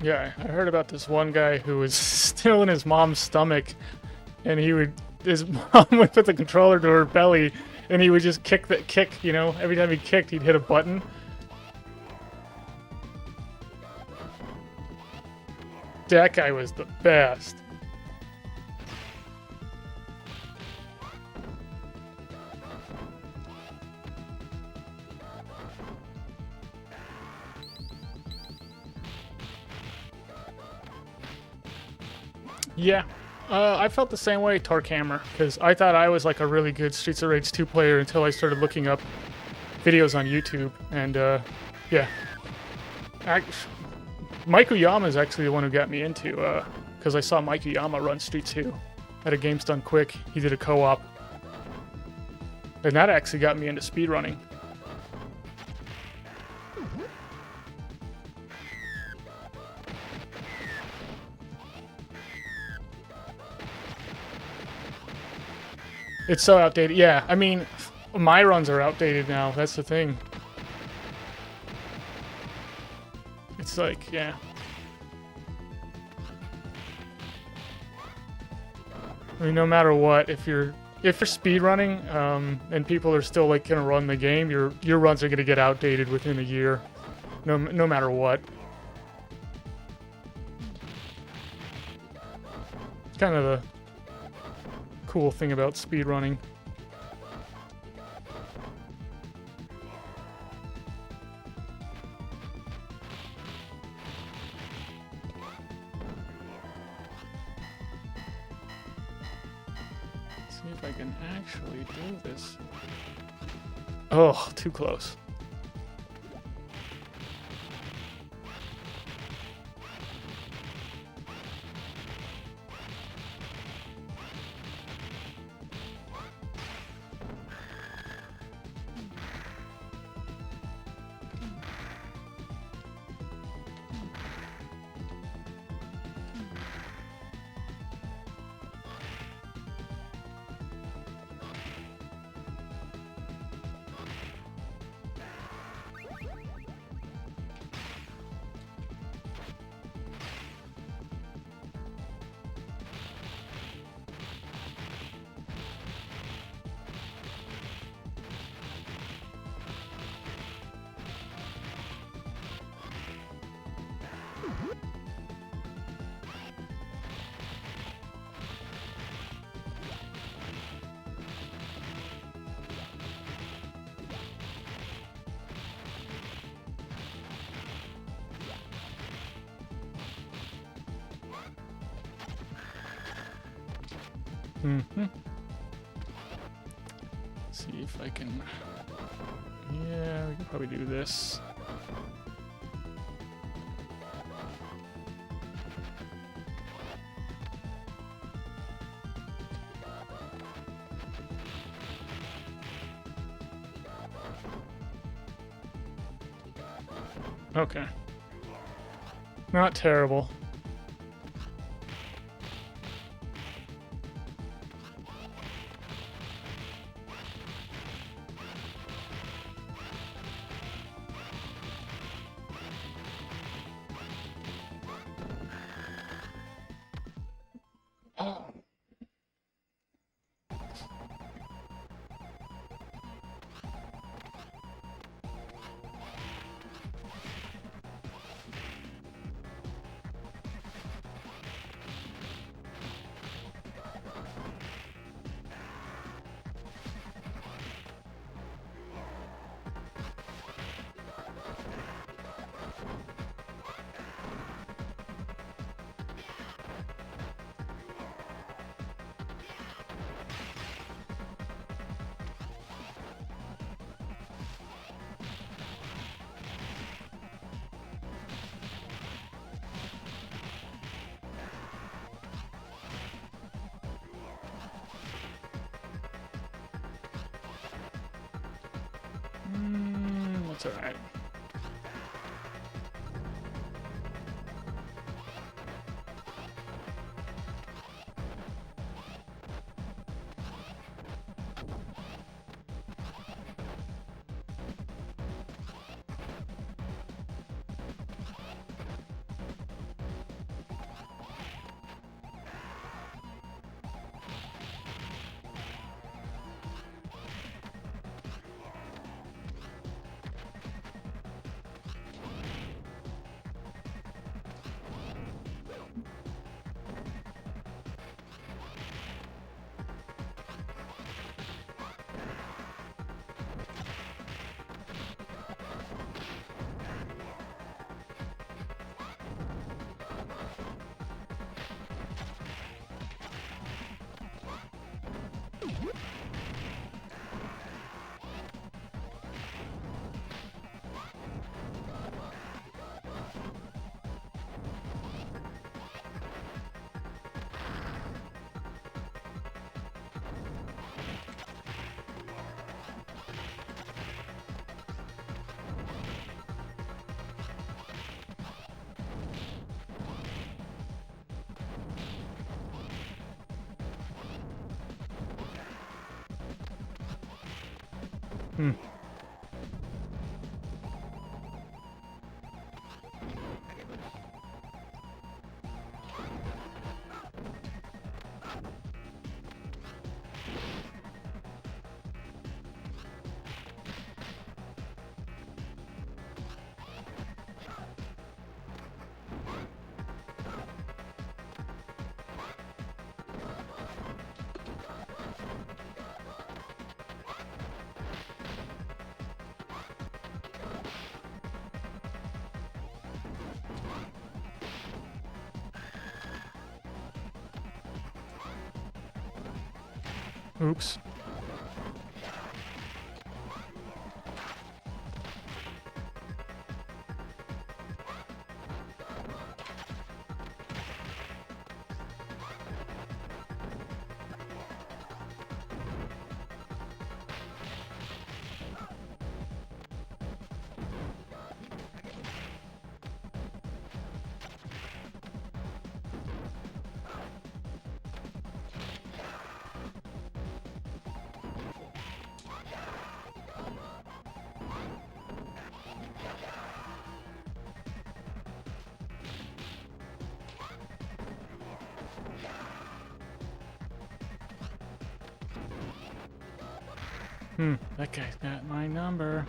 Yeah, I heard about this one guy who was still in his mom's stomach, and his mom would put the controller to her belly, and he would just kick, you know, every time he kicked, he'd hit a button. That guy was the best. Yeah, I felt the same way, Torque Hammer, because I thought I was like a really good Streets of Rage 2 player until I started looking up videos on YouTube, and yeah. Mike Uyama is actually the one who got me into, because I saw Mike Uyama run Street 2 at a Games Done Quick. He did a co-op, and that actually got me into speedrunning. It's so outdated. Yeah, I mean, my runs are outdated now. That's the thing. It's like, yeah. I mean, no matter what, if you're speedrunning, and people are still like gonna run the game, your runs are gonna get outdated within a year, no matter what. It's kind of the cool thing about speedrunning. See if I can actually do this. Oh, too close. See if I can. Yeah, we can probably do this. Okay. Not terrible. That's alright. Hmm. Oops. That guy's got my number.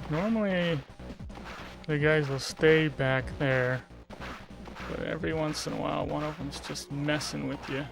Normally, the guys will stay back there, but every once in a while, one of them's just messing with you.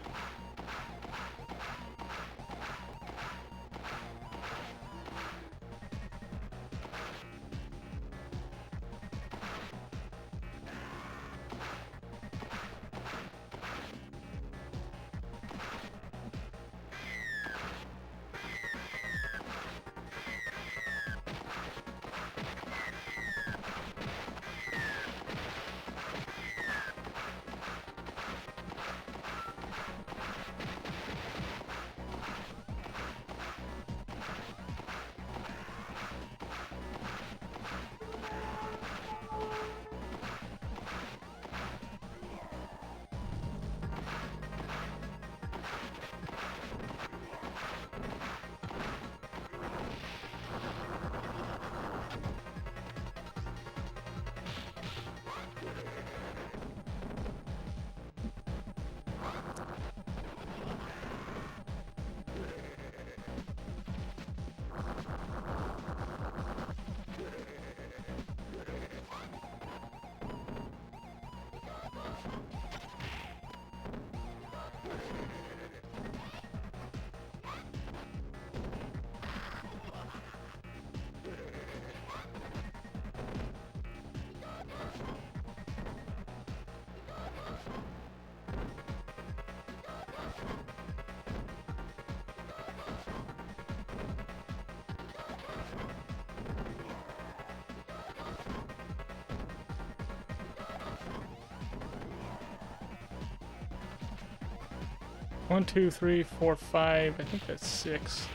One, two, three, four, five. I think that's 6.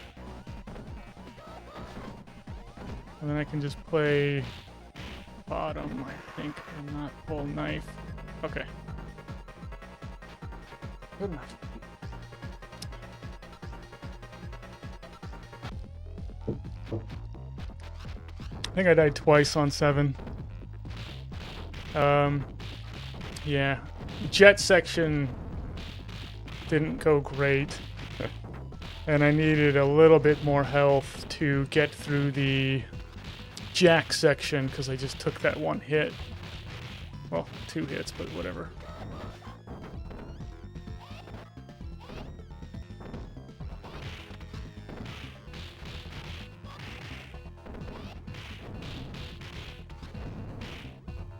And then I can just play bottom, I think, and not pull knife. Okay. Good enough. I think I died twice on 7. Yeah. Jet section didn't go great. And I needed a little bit more health to get through the jack section because I just took that one hit. Well, 2 hits, but whatever.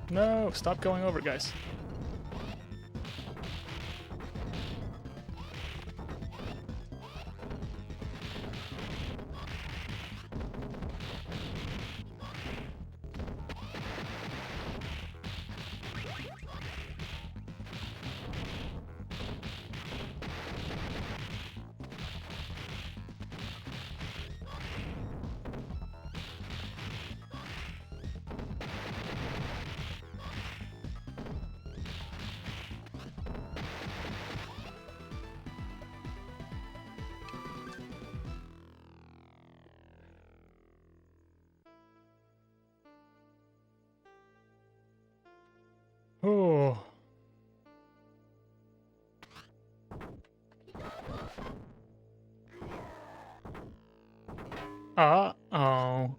No, stop going over, guys. Oh. Uh-oh.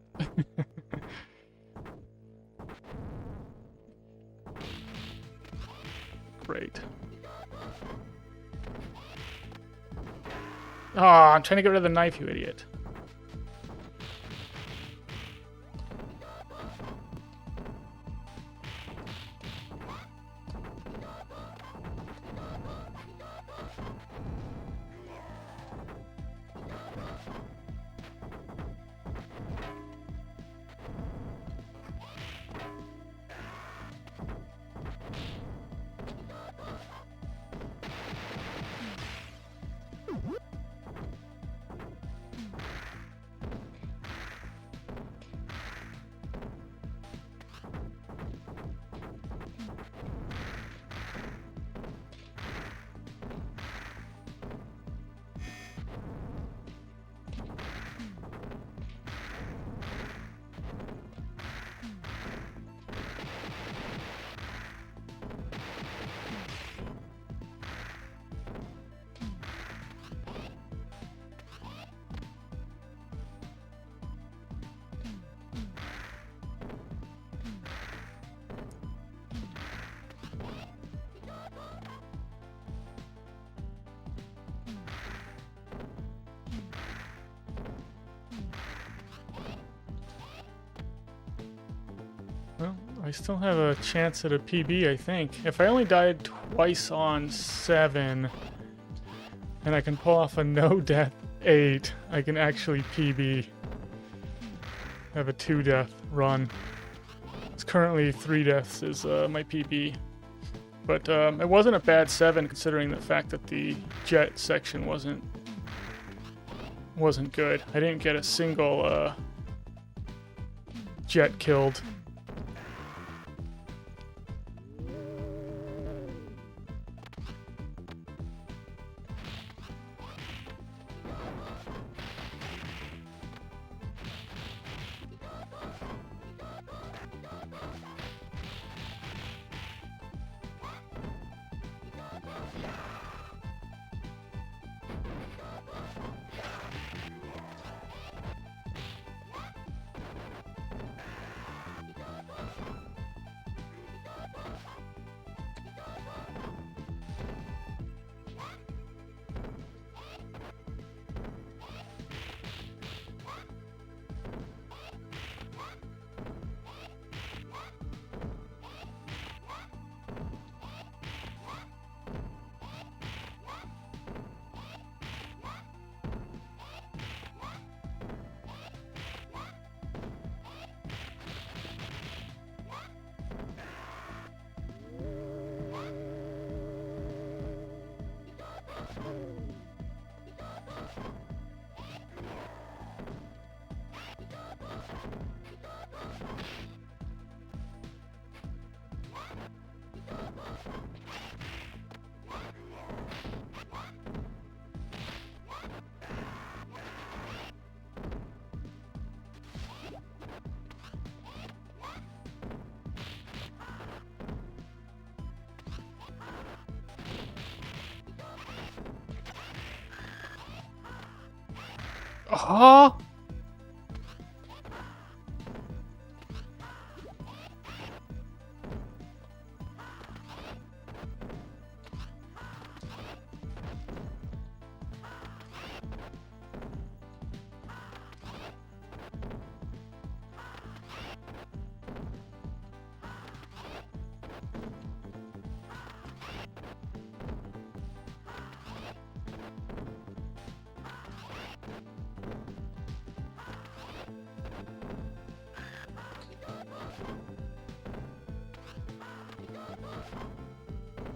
Great. Oh, I'm trying to get rid of the knife, you idiot. Well, I still have a chance at a PB, I think. If I only died twice on 7, and I can pull off a no-death 8, I can actually PB. Have a 2-death run. It's currently 3 deaths is my PB. But it wasn't a bad 7 considering the fact that the jet section wasn't good. I didn't get a single jet killed. Oh!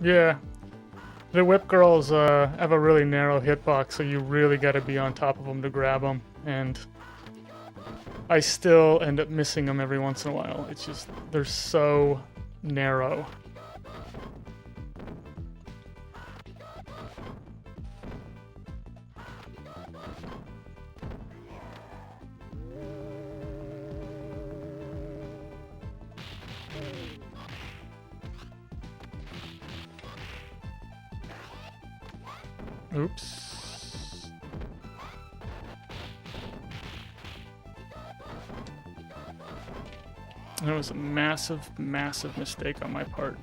Yeah. The whip girls have a really narrow hitbox, so you really got to be on top of them to grab them. And I still end up missing them every once in a while. It's just, they're so narrow. Oops. That was a massive, massive mistake on my part.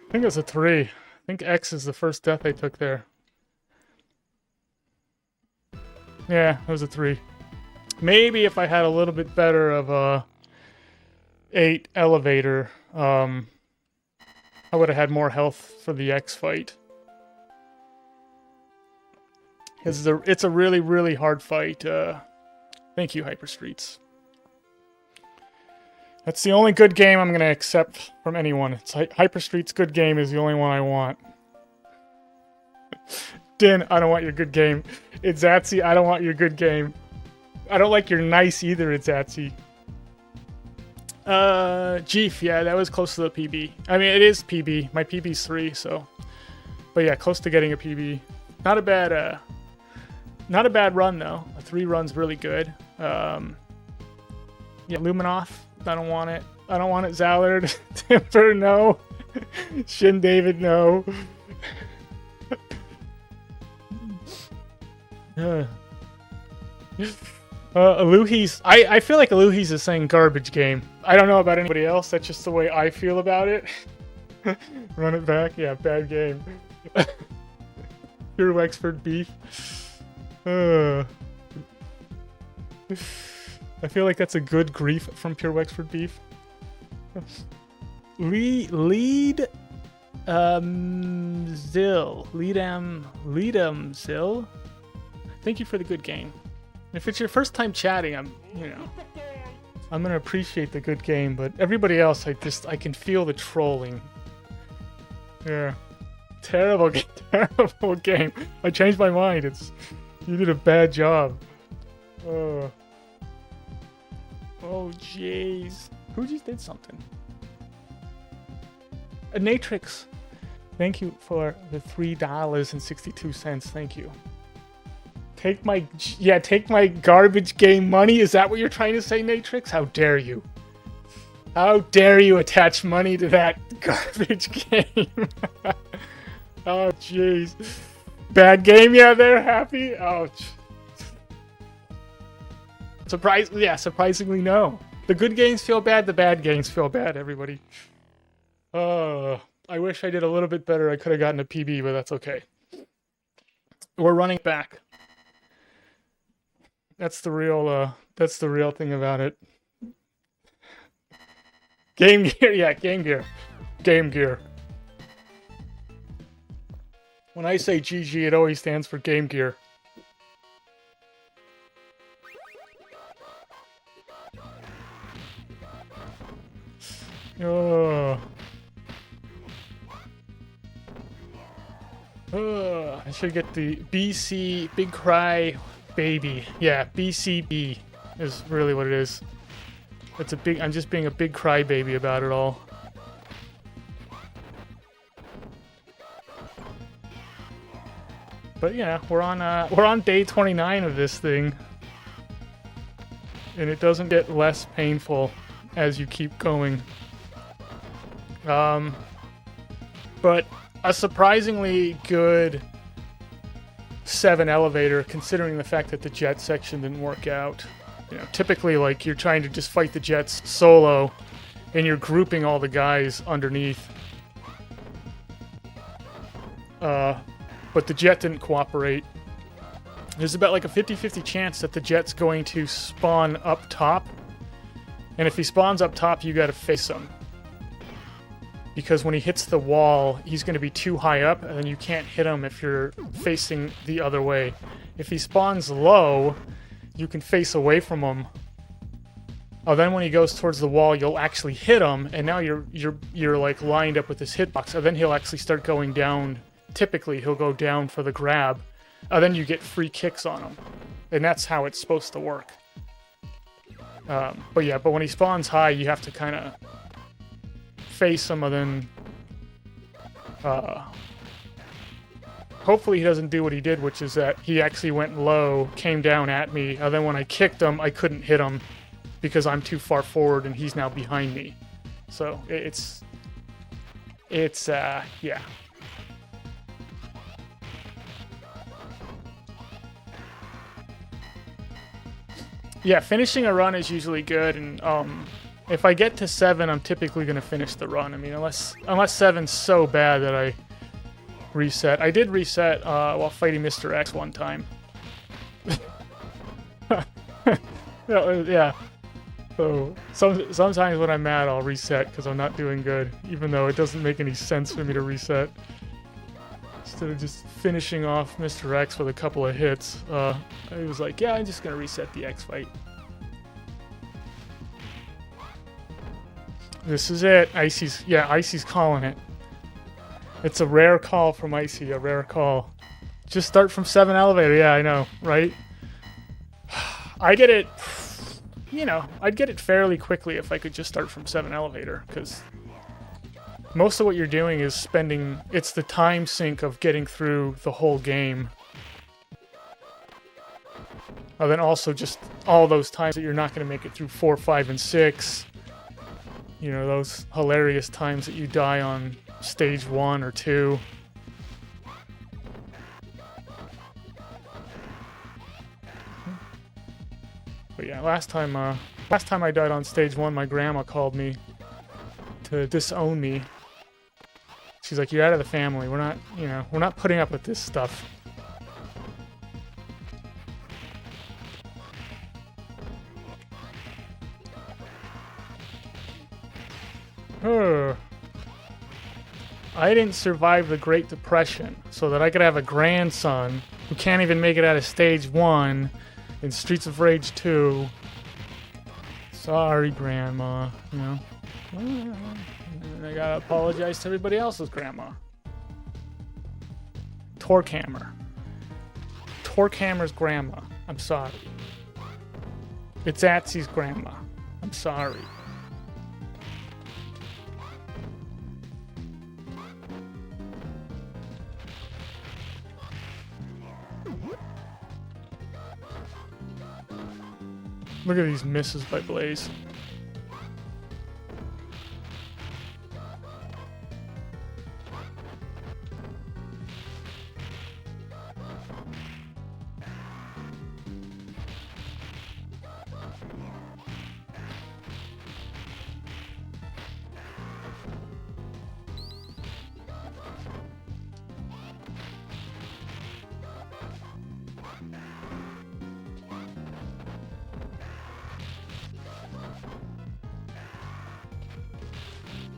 I think it's a 3. I think X is the first death I took there. Yeah, it was a 3. Maybe if I had a little bit better of a 8 elevator, I would have had more health for the X fight. Because it's a really, really hard fight. Thank you, Hyper Streets. That's the only good game I'm going to accept from anyone. It's Hyper Streets' good game is the only one I want. Din, I don't want your good game. Itzatsy, I don't want your good game. I don't like your nice either, Itzatsy. Jeef, yeah, that was close to the PB. I mean, it is PB. My PB's 3, so. But yeah, close to getting a PB. Not a bad run, though. A 3 run's really good. Yeah, Luminoth. I don't want it. I don't want it. Zallard. Timber, no. Shin David, no. Aluhi's... I feel like Aluhi's is saying garbage game. I don't know about anybody else. That's just the way I feel about it. Run it back? Yeah, bad game. Pure Wexford beef. I feel like that's a good grief from Pure Wexford beef. Lead Zill. Thank you for the good game. If it's your first time chatting, I'm gonna appreciate the good game, but everybody else, I can feel the trolling. Yeah, terrible game. I changed my mind. You did a bad job. Oh, jeez. Who just did something? Natrix. Thank you for the $3.62. Thank you. Take my garbage game money? Is that what you're trying to say, Natrix? How dare you? How dare you attach money to that garbage game? Oh, jeez. Bad game? Yeah, they're happy? Ouch. Surprisingly, no. The good games feel bad, the bad games feel bad, everybody. I wish I did a little bit better. I could have gotten a PB, but that's okay. We're running back. That's the real thing about it. Game Gear, yeah, Game Gear. Game Gear. When I say GG, it always stands for Game Gear. I should get the BC Big Cry Baby. Yeah, BCB is really what it is. I'm just being a big crybaby about it all. But yeah, we're on day 29 of this thing, and it doesn't get less painful as you keep going. But a surprisingly good 7 elevator, considering the fact that the jet section didn't work out. Typically, like, you're trying to just fight the jets solo, and you're grouping all the guys underneath. But the jet didn't cooperate. There's about like a 50-50 chance that the jet's going to spawn up top. And if he spawns up top, you gotta face him. Because when he hits the wall, he's going to be too high up, and then you can't hit him if you're facing the other way. If he spawns low, you can face away from him. Oh, then when he goes towards the wall, you'll actually hit him, and now you're like lined up with his hitbox. And then he'll actually start going down. Typically, he'll go down for the grab. Then you get free kicks on him, and that's how it's supposed to work. But when he spawns high, you have to kind of face him, and then hopefully he doesn't do what he did, which is that he actually went low, came down at me, and then when I kicked him, I couldn't hit him because I'm too far forward and he's now behind me. So it's yeah. Yeah, finishing a run is usually good, and if I get to 7, I'm typically going to finish the run. I mean, unless 7's so bad that I reset. I did reset while fighting Mr. X one time. Yeah. So sometimes when I'm mad, I'll reset because I'm not doing good, even though it doesn't make any sense for me to reset. Instead of just finishing off Mr. X with a couple of hits, I was like, yeah, I'm just going to reset the X fight. This is it. Icy's calling it. It's a rare call from Icy, a rare call. Just start from 7 elevator. Yeah, I know, right? I get it, I'd get it fairly quickly if I could just start from 7 elevator, because most of what you're doing is it's the time sink of getting through the whole game. And then also just all those times that you're not going to make it through 4, 5, and 6. Those hilarious times that you die on stage 1 or 2. But yeah, last time I died on stage 1, my grandma called me to disown me. She's like, "You're out of the family. We're not, we're not putting up with this stuff." I didn't survive the Great Depression so that I could have a grandson who can't even make it out of stage 1 in Streets of Rage 2. Sorry, Grandma. And I gotta apologize to everybody else's grandma. Torquehammer. Torquehammer's grandma. I'm sorry. It's Atsy's grandma. I'm sorry. Look at these misses by Blaze.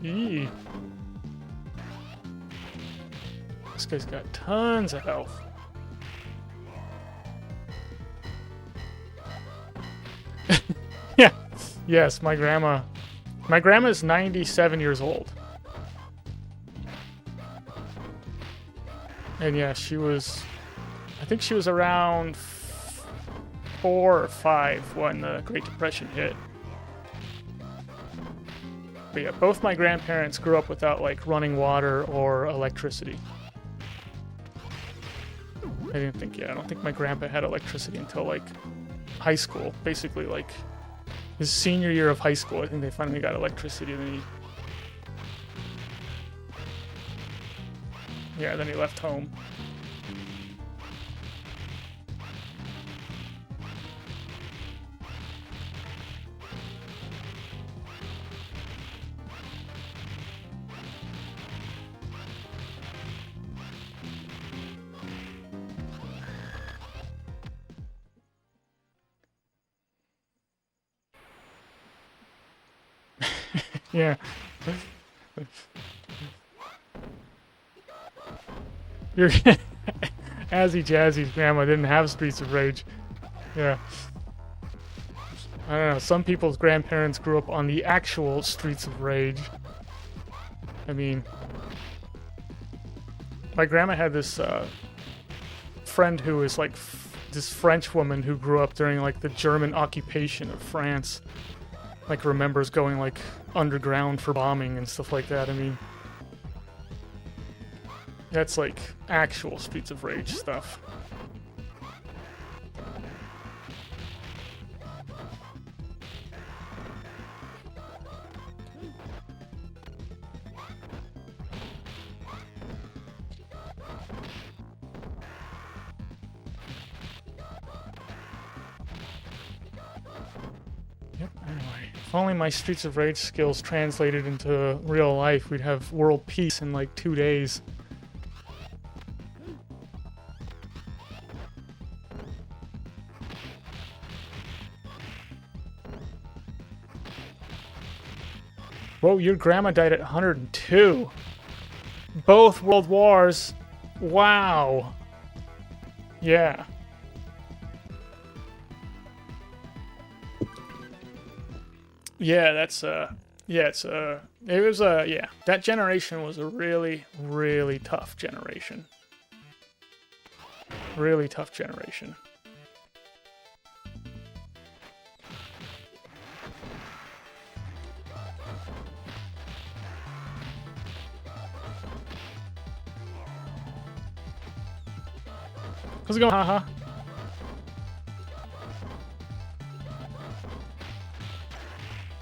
Eee. This guy's got tons of health. Yeah. Yes, my grandma. My grandma's 97 years old. And yeah, she was... I think she was around 4 or 5 when the Great Depression hit. But yeah, both my grandparents grew up without, like, running water or electricity. I don't think my grandpa had electricity until, like, high school. Basically, like, his senior year of high school, I think they finally got electricity, and then he left home. Yeah. You're Azzy Jazzy's grandma didn't have Streets of Rage. Yeah. I don't know, some people's grandparents grew up on the actual Streets of Rage. I mean, my grandma had this friend who was like this French woman who grew up during like the German occupation of France. Like remembers going like underground for bombing and stuff like that. I mean, that's like actual Streets of Rage stuff. If only my Streets of Rage skills translated into real life, we'd have world peace in like 2 days. Whoa, your grandma died at 102. Both world wars. Wow. Yeah. Yeah, that's that generation was a really, really tough generation. Really tough generation. How's it going, haha?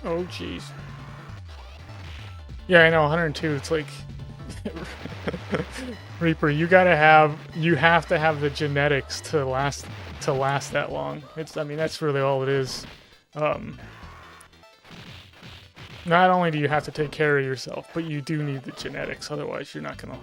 Oh, jeez. Yeah, I know, 102, it's like... Reaper, you have to have the genetics to last to last that long. I mean, that's really all it is. Not only do you have to take care of yourself, but you do need the genetics, otherwise you're not gonna...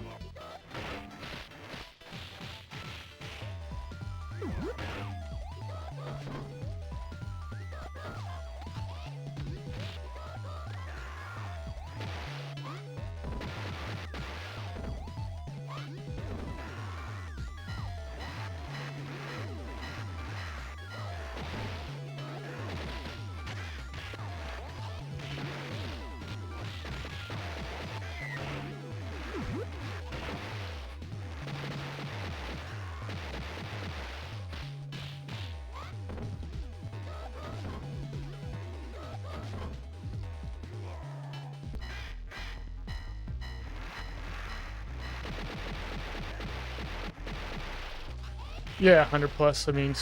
Yeah, 100 plus. I mean,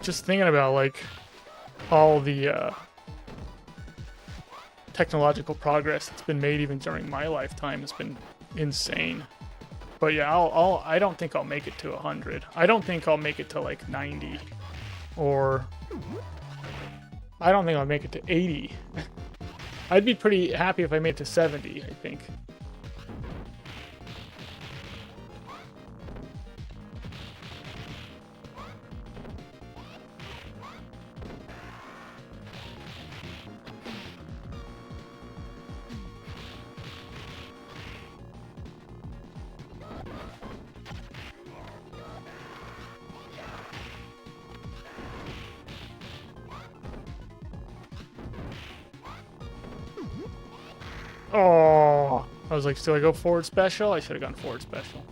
just thinking about like all the technological progress that's been made even during my lifetime has been insane. But yeah, I don't think I'll make it to 100. I don't think I'll make it to like 90, or I don't think I'll make it to 80. I'd be pretty happy if I made it to 70, I think. Oh, I was like, still I go forward special? I should have gone forward special.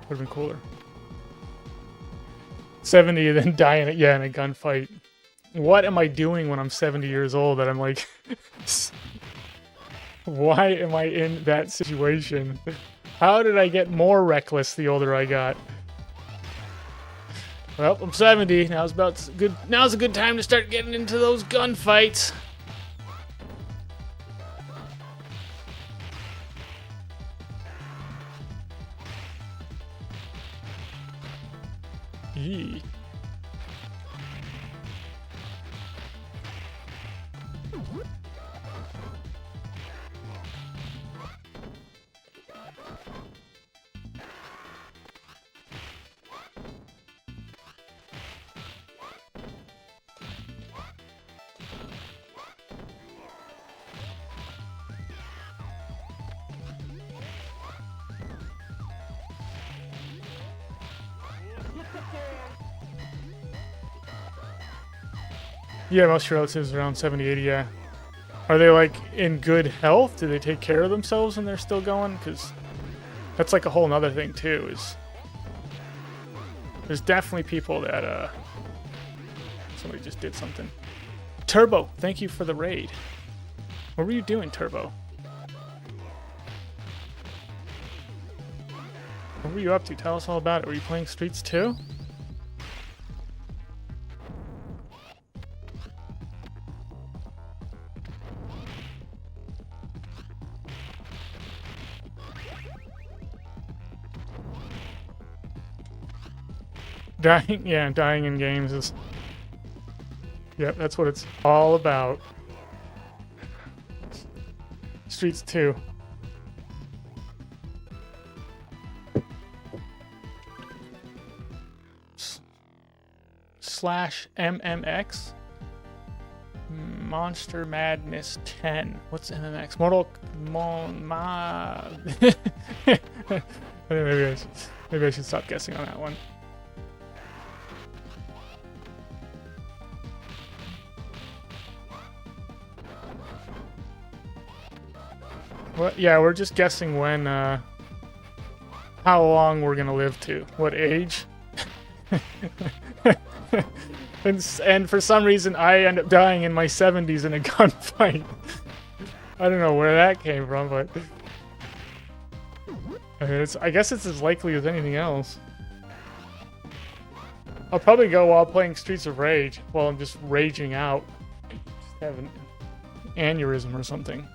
Would have been cooler. 70 and then die in in a gunfight. What am I doing when I'm 70 years old that I'm like, why am I in that situation? How did I get more reckless the older I got? Well, I'm 70. Now's a good time to start getting into those gunfights. Yee. Yeah, most relatives around 70, 80, yeah. Are they, like, in good health? Do they take care of themselves when they're still going? Because that's, like, a whole nother thing, too, is... There's definitely people that, Somebody just did something. Turbo, thank you for the raid. What were you doing, Turbo? What were you up to? Tell us all about it. Were you playing Streets 2? Dying in games is... Yep, that's what it's all about. Streets 2. /MMX. Monster Madness 10. What's MMX? Maybe I should stop guessing on that one. Well, yeah, we're just guessing when, how long we're gonna live to. What age? and for some reason, I end up dying in my 70s in a gunfight. I don't know where that came from, but... I guess it's as likely as anything else. I'll probably go while playing Streets of Rage, while I'm just raging out. Just have an aneurysm or something.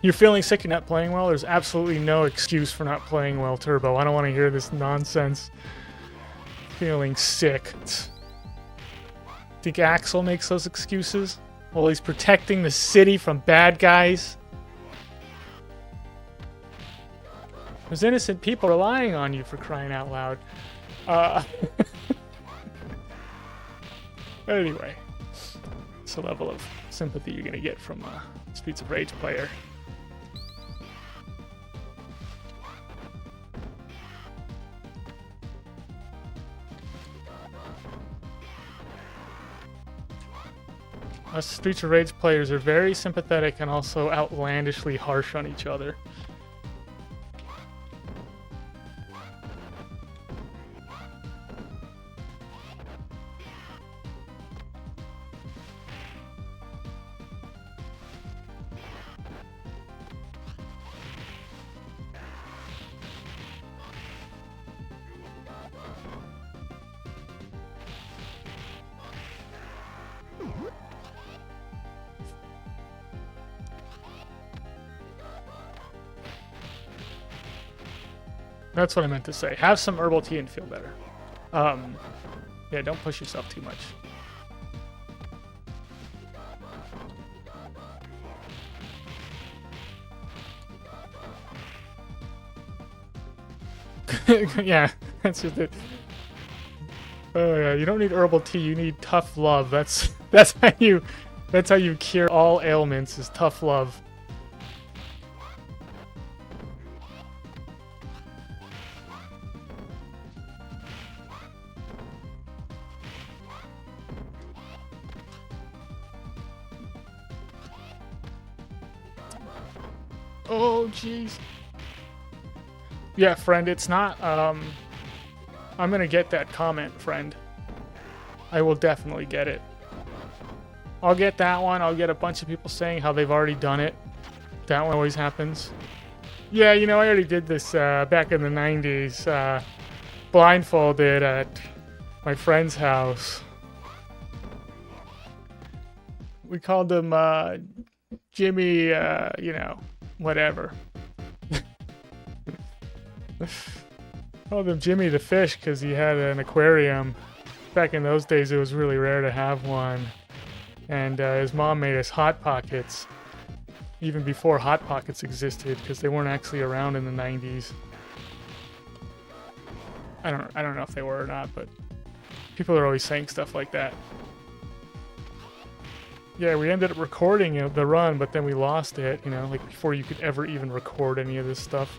You're feeling sick, you're not playing well? There's absolutely no excuse for not playing well, Turbo. I don't want to hear this nonsense. Feeling sick. Think Axel makes those excuses? Well, he's protecting the city from bad guys. There's innocent people relying on you, for crying out loud. Anyway, it's a level of sympathy you're gonna get from a Streets of Rage player. Us Streets of Rage players are very sympathetic and also outlandishly harsh on each other. That's what I meant to say. Have some herbal tea and feel better. Yeah, don't push yourself too much. Yeah, that's just it. Oh yeah, you don't need herbal tea. You need tough love. That's how you cure all ailments. Is tough love. Oh, jeez. Yeah, friend, it's not, I'm gonna get that comment, friend. I will definitely get it. I'll get that one. I'll get a bunch of people saying how they've already done it. That one always happens. Yeah, you know, I already did this back in the 90s, blindfolded at my friend's house. We called him, Jimmy, you know, whatever. Called him Jimmy the Fish because he had an aquarium. Back in those days, it was really rare to have one. And his mom made us Hot Pockets, even before Hot Pockets existed, because they weren't actually around in the 90s. I don't know if they were or not, but people are always saying stuff like that. Yeah, we ended up recording the run, but then we lost it, you know, like before you could ever even record any of this stuff.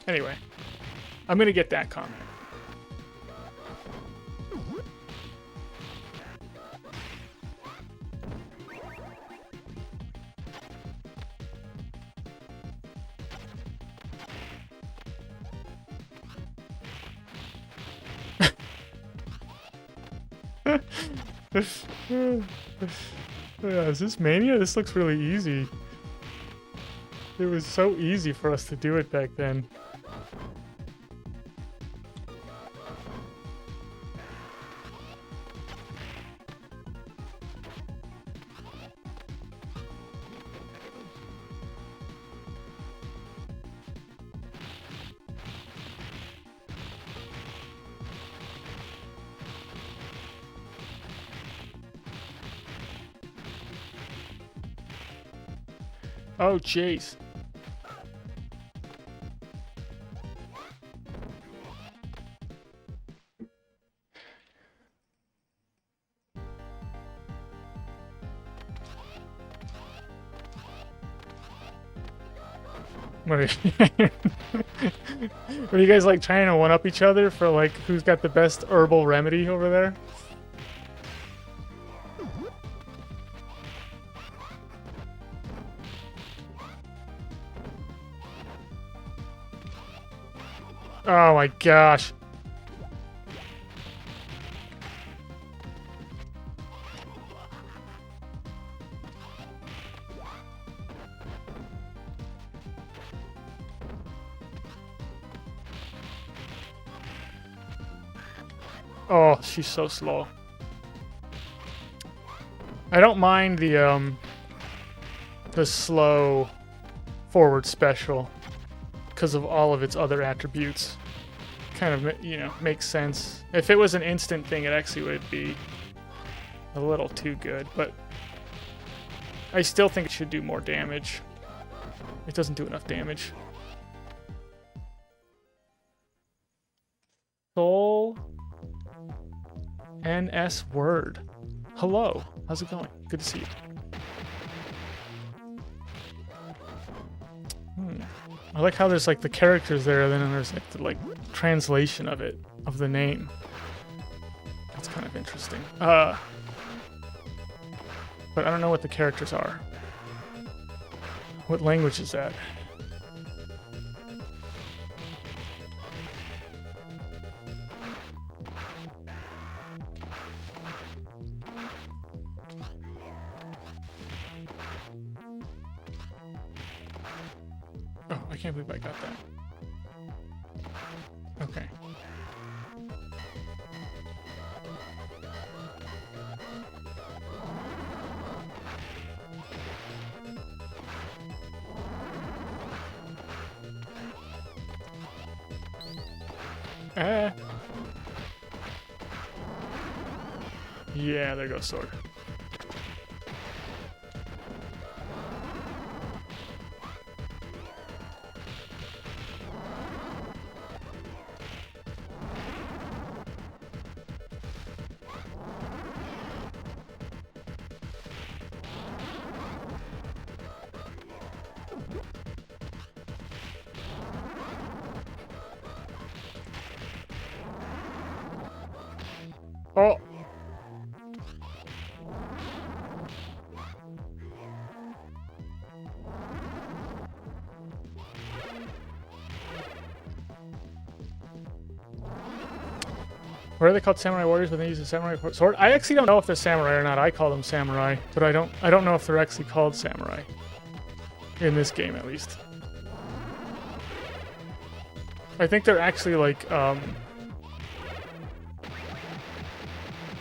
Anyway, I'm gonna get that comment. Yeah, is this Mania? This looks really easy. It was so easy for us to do it back then. Oh, jeez. What are you guys like trying to one-up each other for like who's got the best herbal remedy over there? Oh my gosh. Oh, she's so slow. I don't mind the slow forward special because of all of its other attributes. Kind of, you know, makes sense. If it was an instant thing, it actually would be a little too good, but I still think it should do more damage. It doesn't do enough damage. Soul NS Word. Hello. How's it going? Good to see you. I like how there's like the characters there, then there's like the translation of it, of the name. That's kind of interesting. But I don't know what the characters are. What language is that? Oh, I can't believe I got that. Okay. Yeah, there goes sword. Oh! What are they called? Samurai warriors when they use a samurai sword? I actually don't know if they're samurai or not. I call them samurai, but I don't know if they're actually called samurai. In this game, at least. I think they're actually like,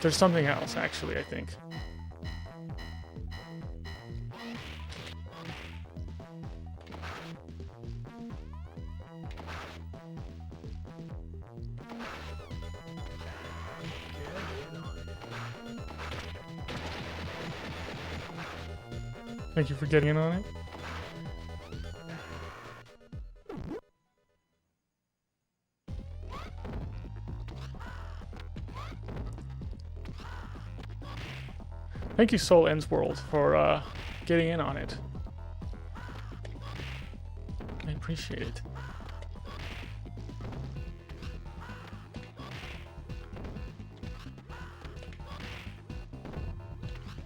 there's something else, actually, I think. Thank you for getting in on it. Thank you, Soul Ends World, for getting in on it. I appreciate it.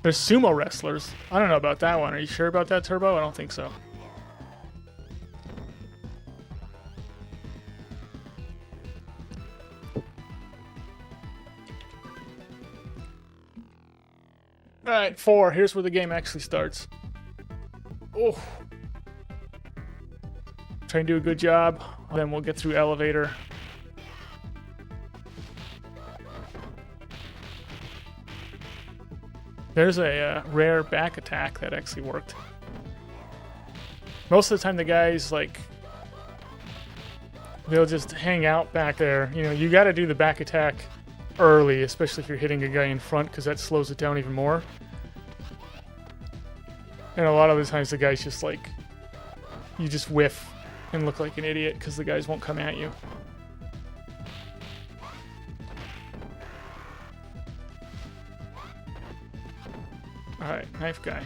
There's sumo wrestlers. I don't know about that one. Are you sure about that, Turbo? I don't think so. Alright, 4. Here's where the game actually starts. Oh. Try and do a good job. Then we'll get through elevator. There's a rare back attack that actually worked. Most of the time the guys, like, they'll just hang out back there. You know, you gotta do the back attack early, especially if you're hitting a guy in front, because that slows it down even more. And a lot of the times the guys just, like, you just whiff and look like an idiot because the guys won't come at you. Alright, knife guy.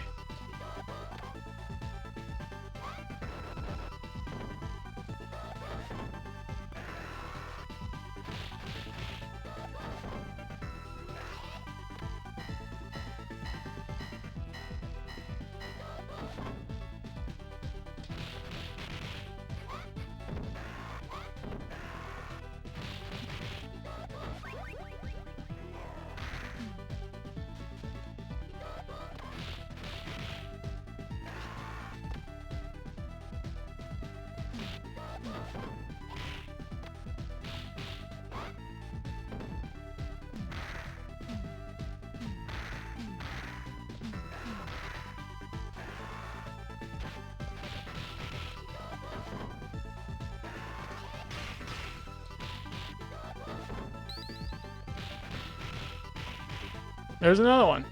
There's another one.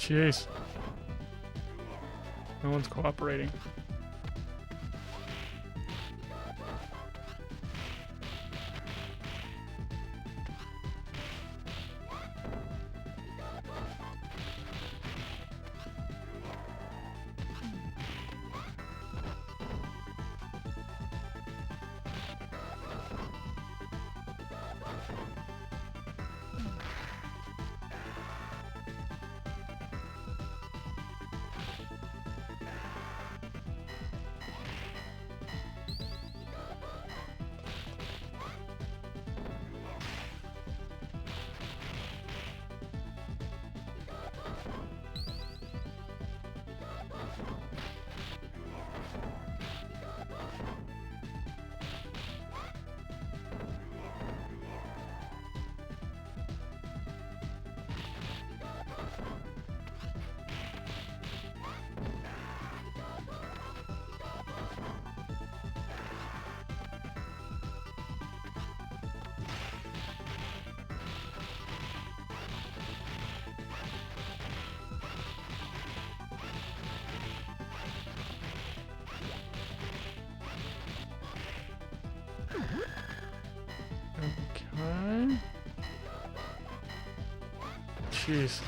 Jeez. No one's cooperating. Okay. Jeez.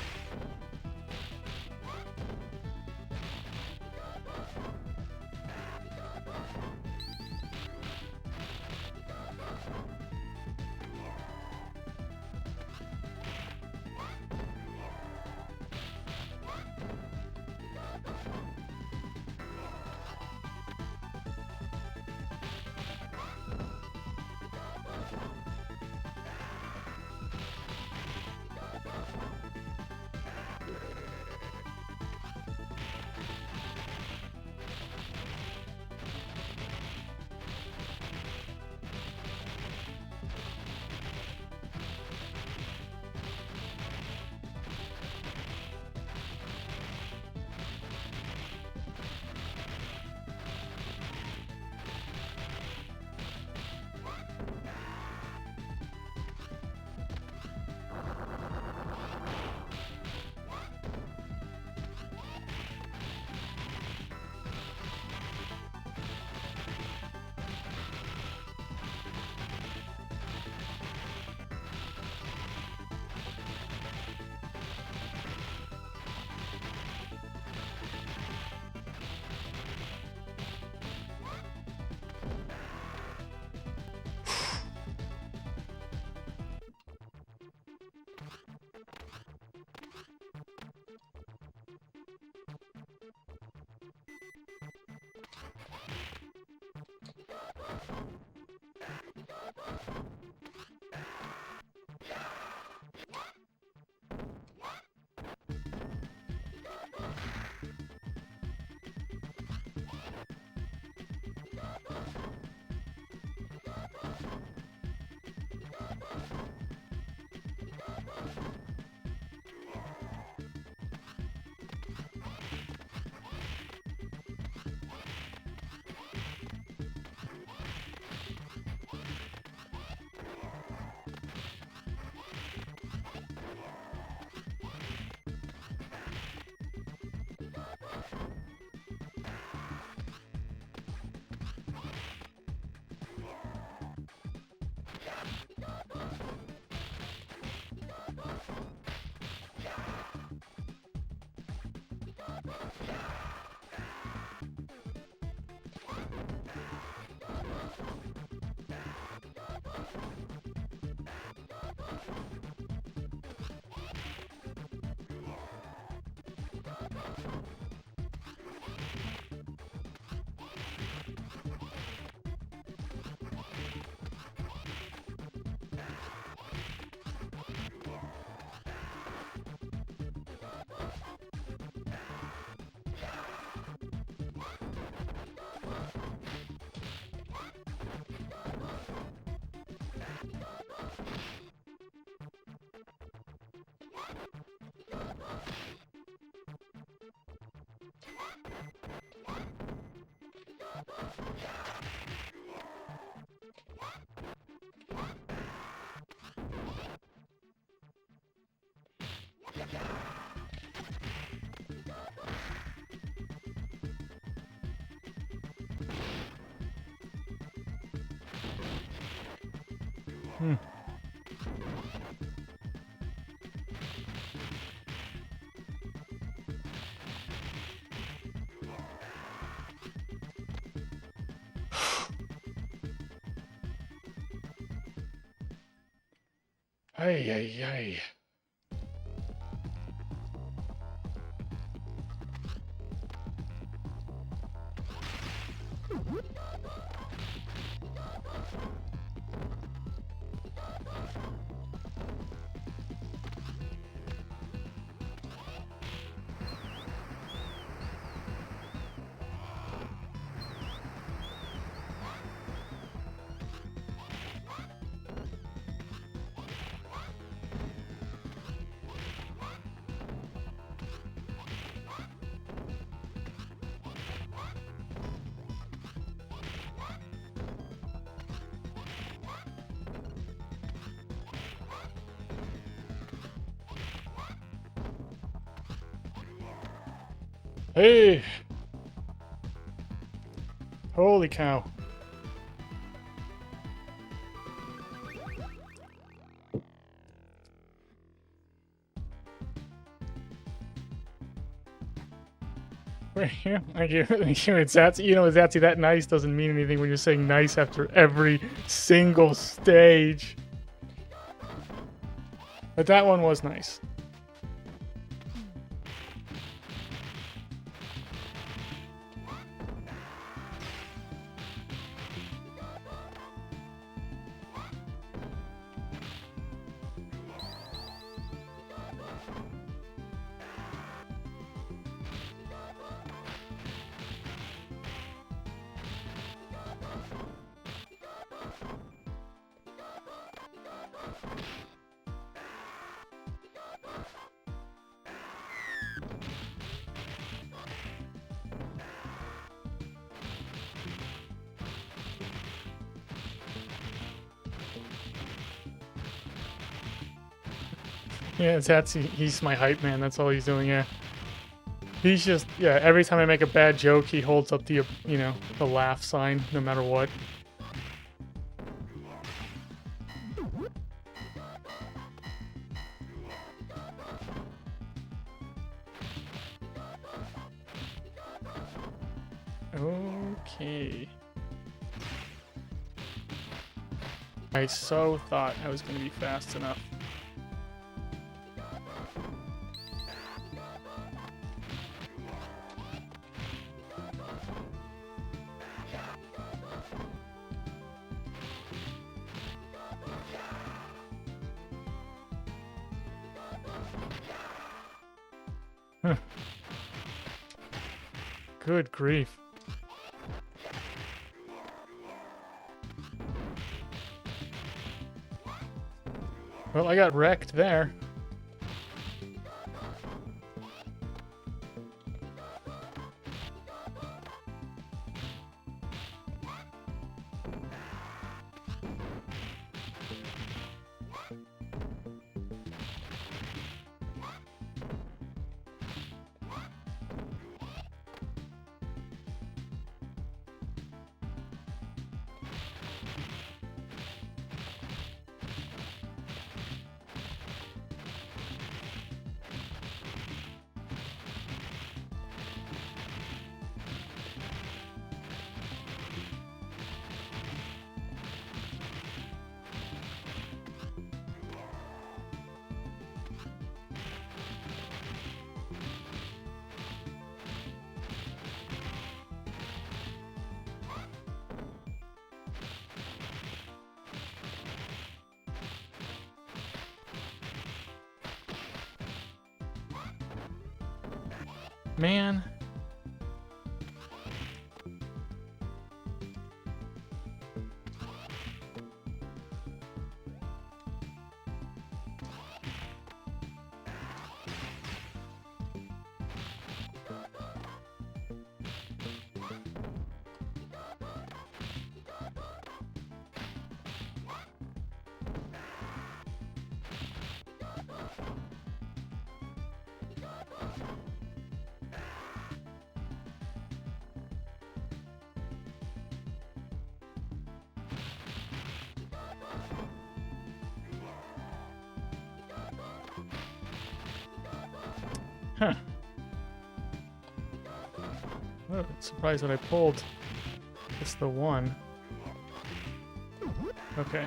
Hmm. Ay, ay, ay. Hey! Holy cow. Thank you. Thank you. It's Zatsy. You know, Zatsy, that nice doesn't mean anything when you're saying nice after every single stage. But that one was nice. Yeah, Zatsy, he's my hype man. That's all he's doing, yeah. He's just, yeah, every time I make a bad joke, he holds up the, you know, the laugh sign, no matter what. Okay. I so thought I was going to be fast enough. Good grief. Well, I got wrecked there. Man. Huh. Oh, surprised that I pulled just the one. Okay.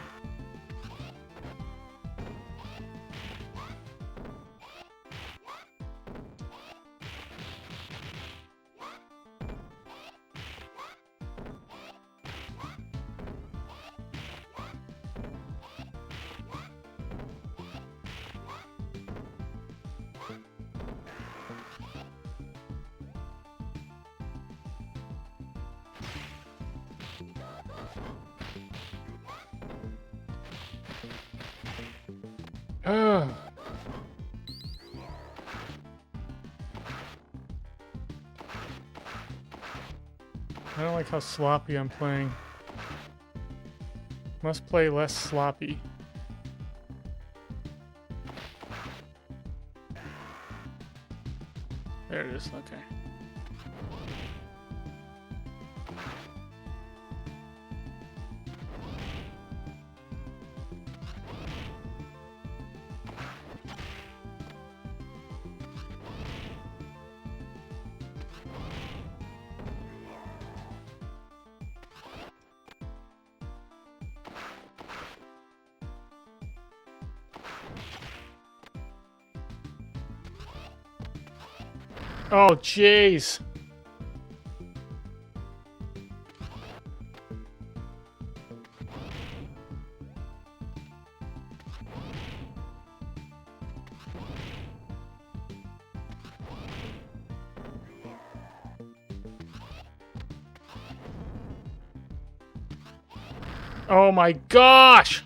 Oh. I don't like how sloppy I'm playing. Must play less sloppy. There it is, okay. Oh, jeez. Oh my gosh!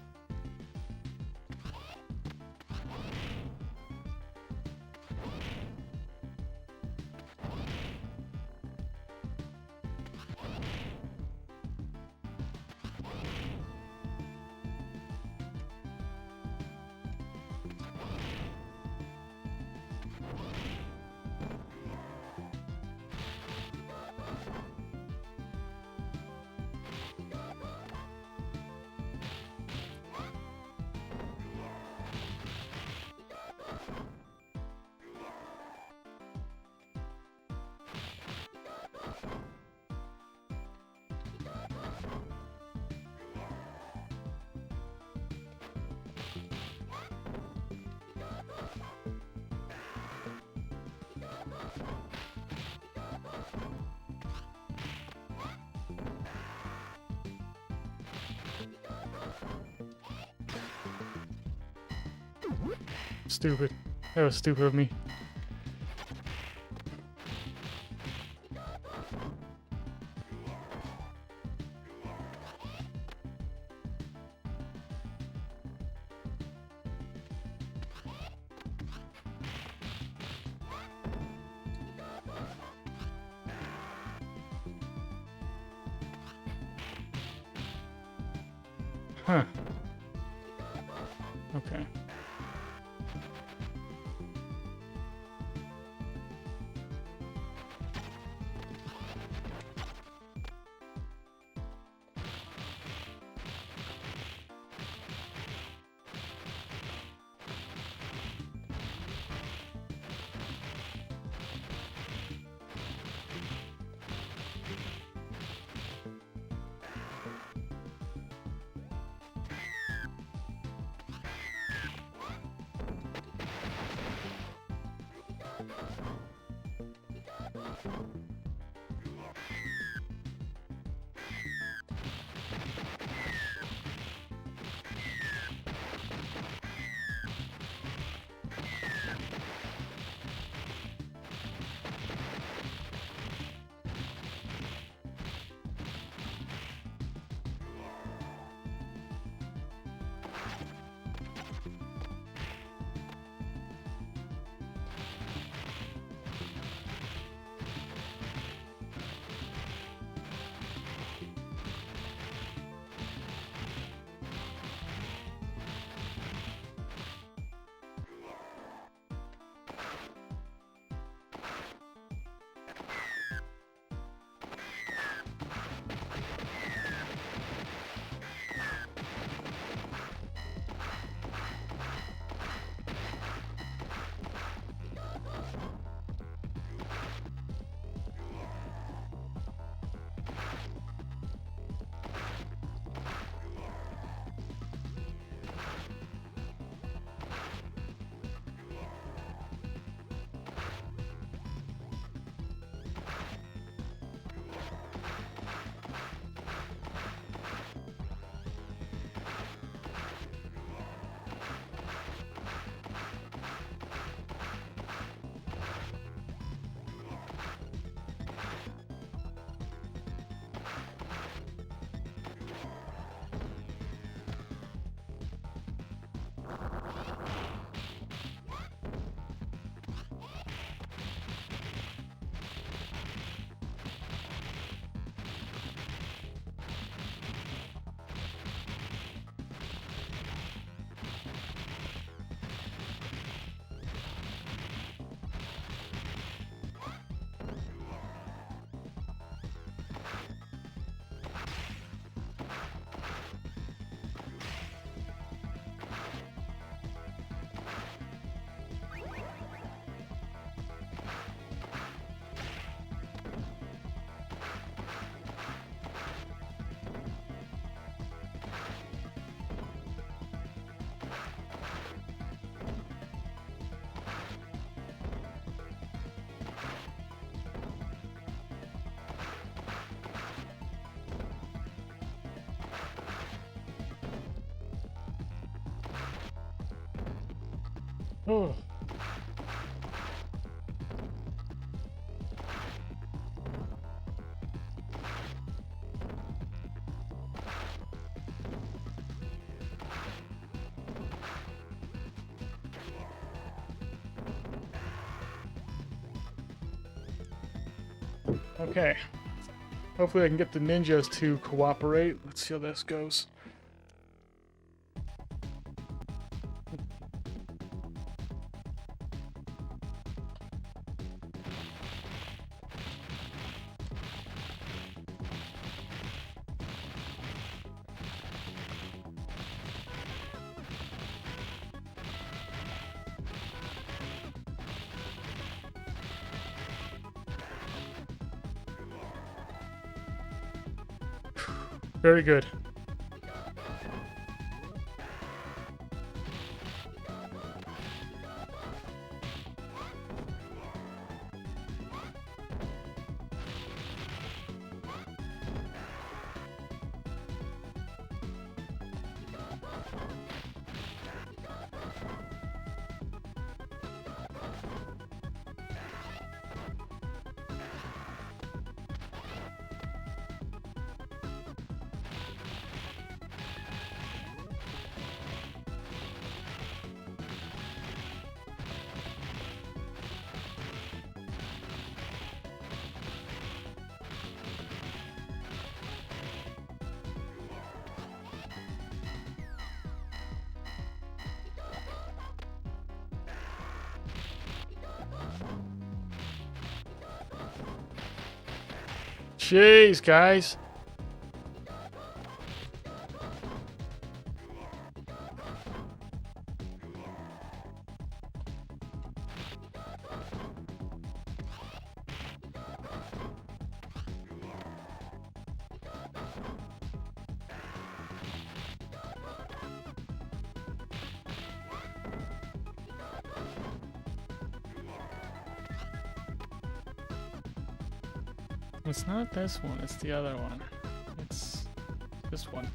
Stupid. That was stupid of me. Huh. Okay. Oh. Okay. Hopefully I can get the ninjas to cooperate. Let's see how this goes. Very good. Jeez, guys. It's not this one, it's the other one. It's this one.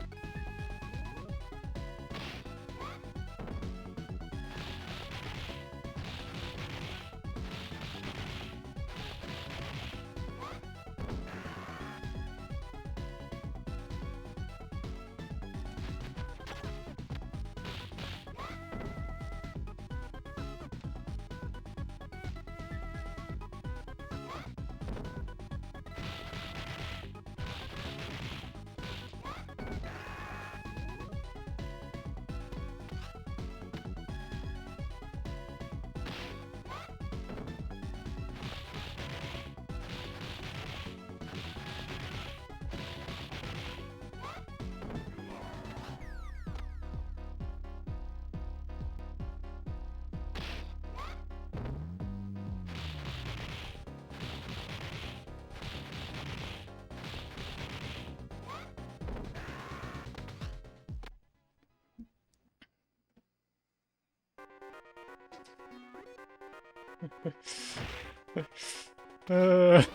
The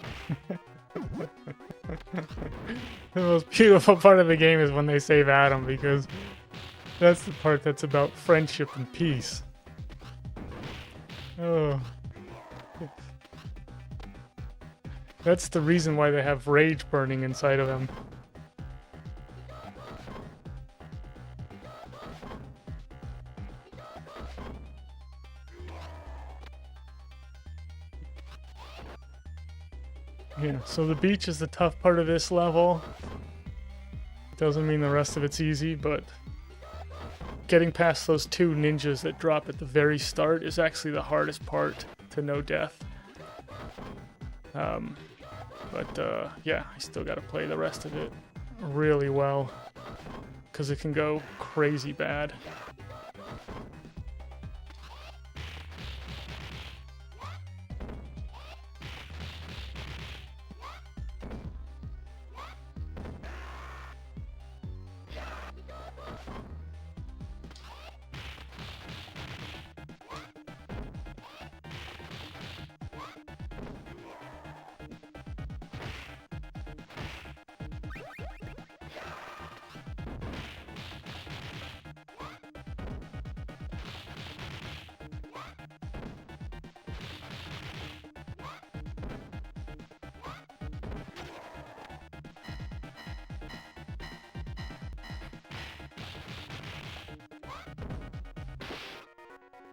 most beautiful part of the game is when they save Adam, because that's the part that's about friendship and peace. Oh. That's the reason why they have rage burning inside of them. Yeah, so the beach is the tough part of this level. Doesn't mean the rest of it's easy, but getting past those two ninjas that drop at the very start is actually the hardest part to no death. Yeah, I still gotta play the rest of it really well, because it can go crazy bad.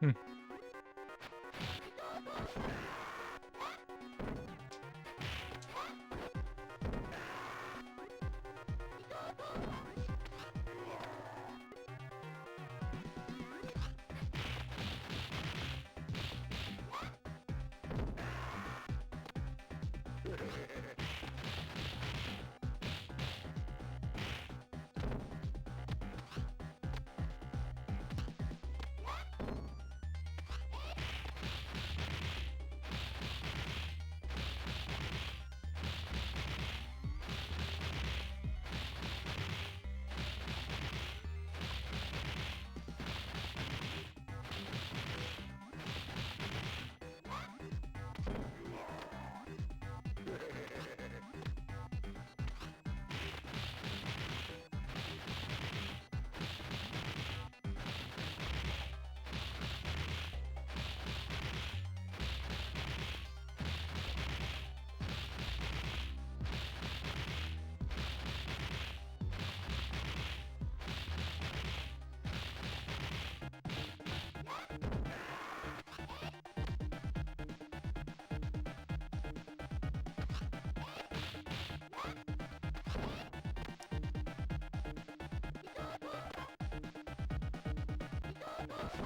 Hmm.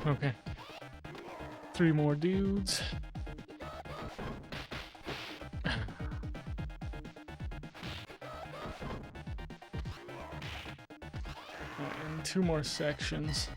Okay. 3 more dudes. And 2 more sections.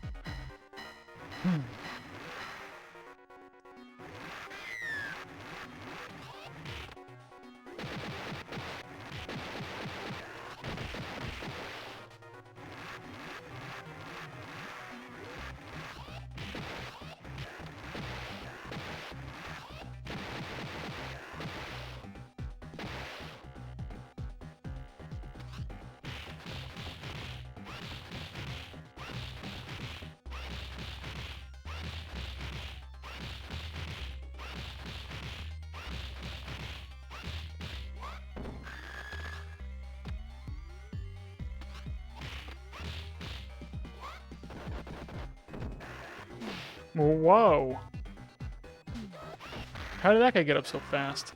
Whoa. How did that guy get up so fast?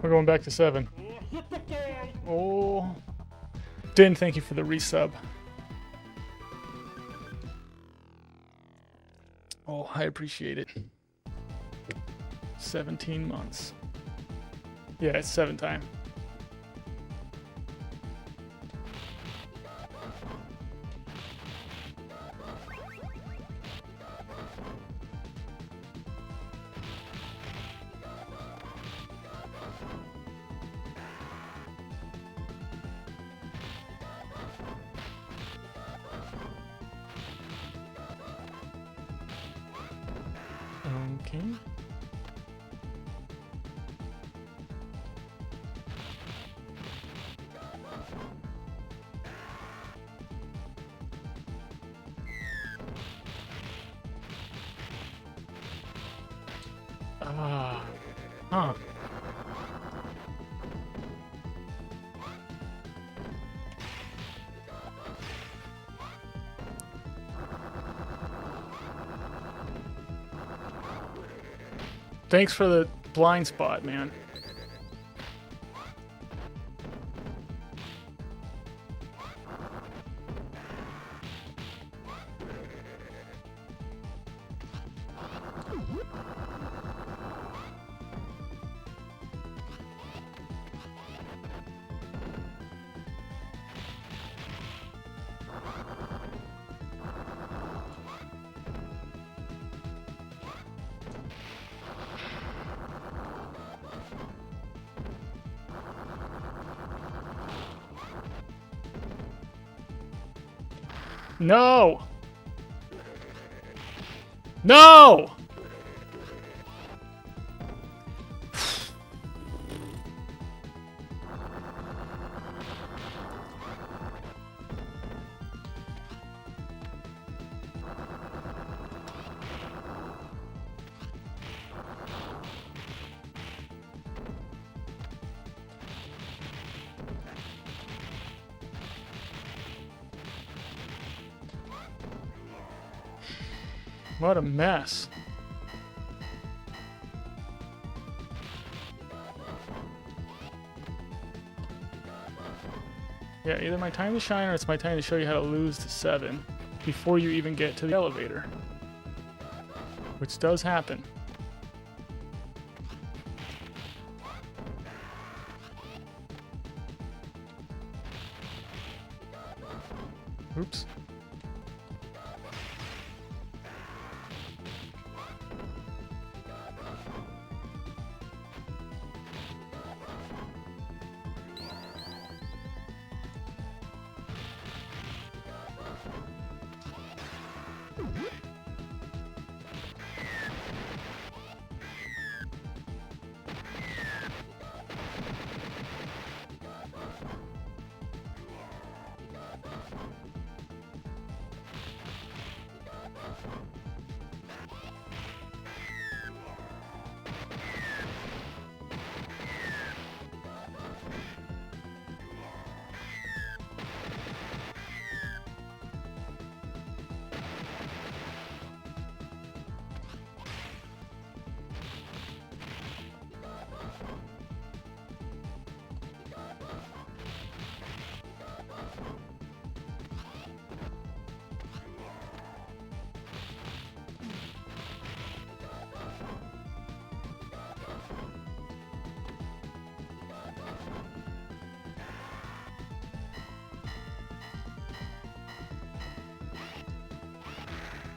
We're going back to 7. Oh. Din, thank you for the resub. Oh, I appreciate it. 17 months. Yeah, it's 7 time. Okay. Ah. Huh. Thanks for the blind spot, man. No! No! What a mess. Yeah, either my time to shine or it's my time to show you how to lose to 7 before you even get to the elevator. Which does happen. Oops.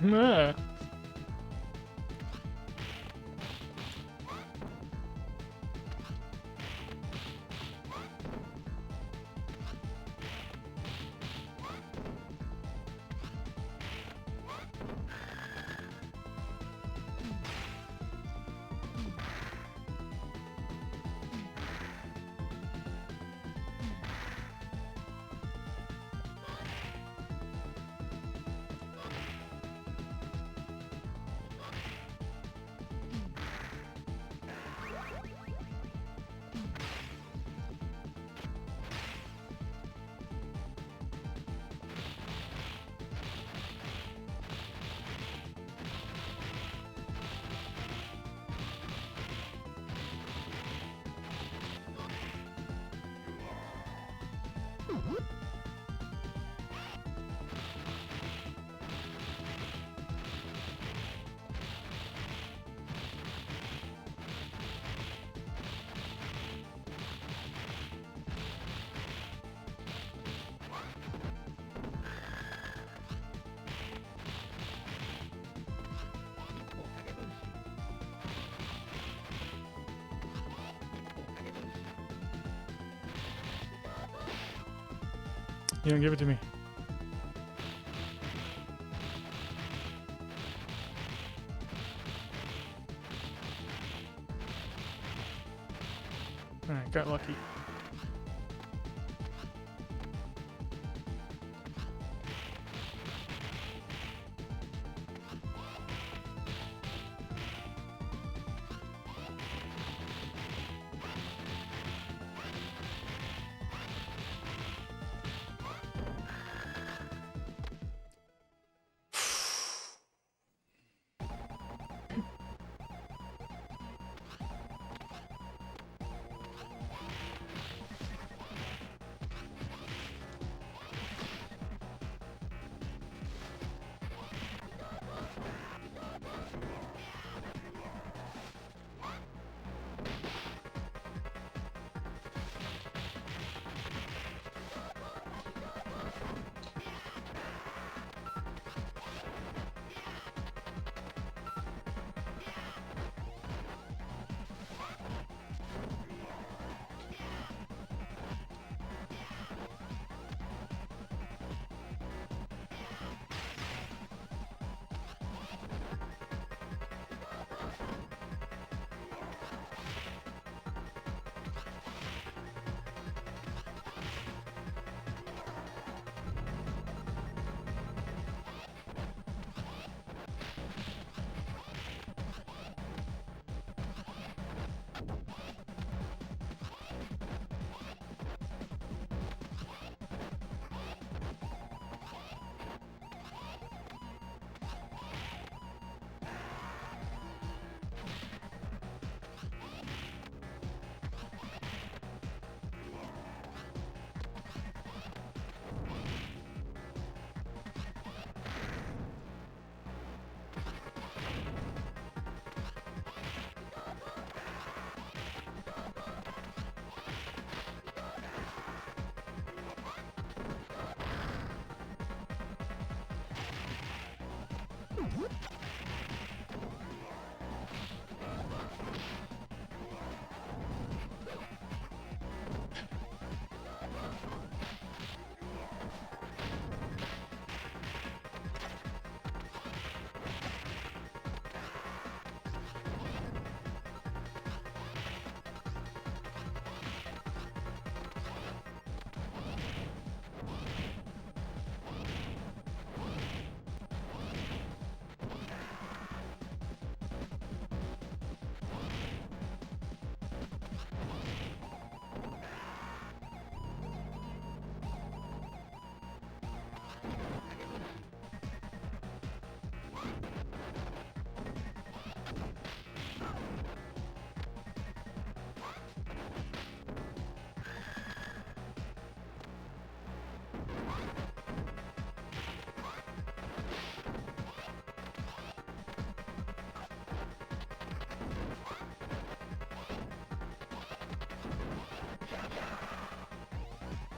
Meh. You don't give it to me. Alright, got lucky.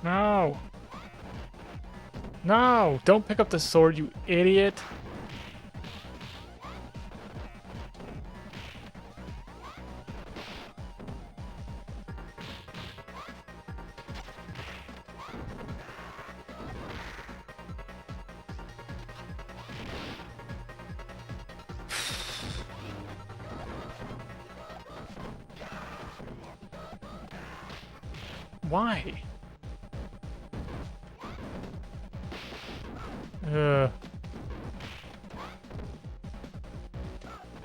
No. No! Don't pick up the sword, you idiot! Why?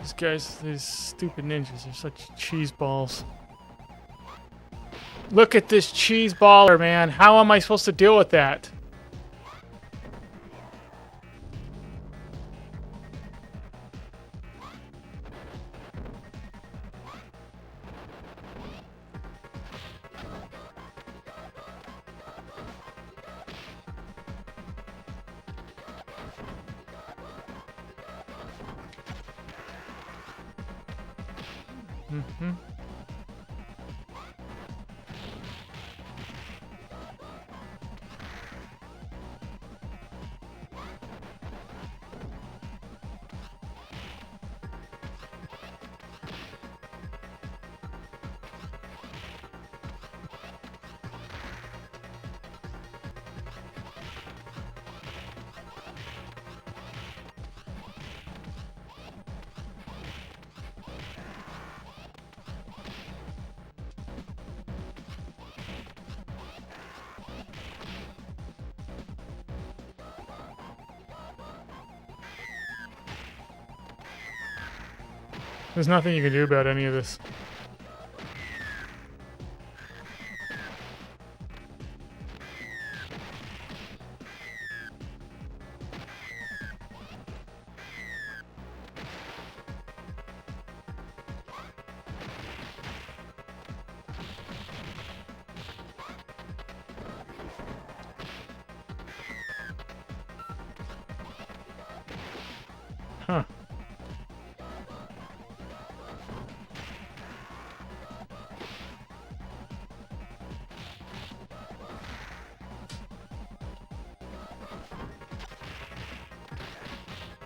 These guys, these stupid ninjas are such cheese balls. Look at this cheese baller, man. How am I supposed to deal with that? Mm-hmm. There's nothing you can do about any of this. Huh.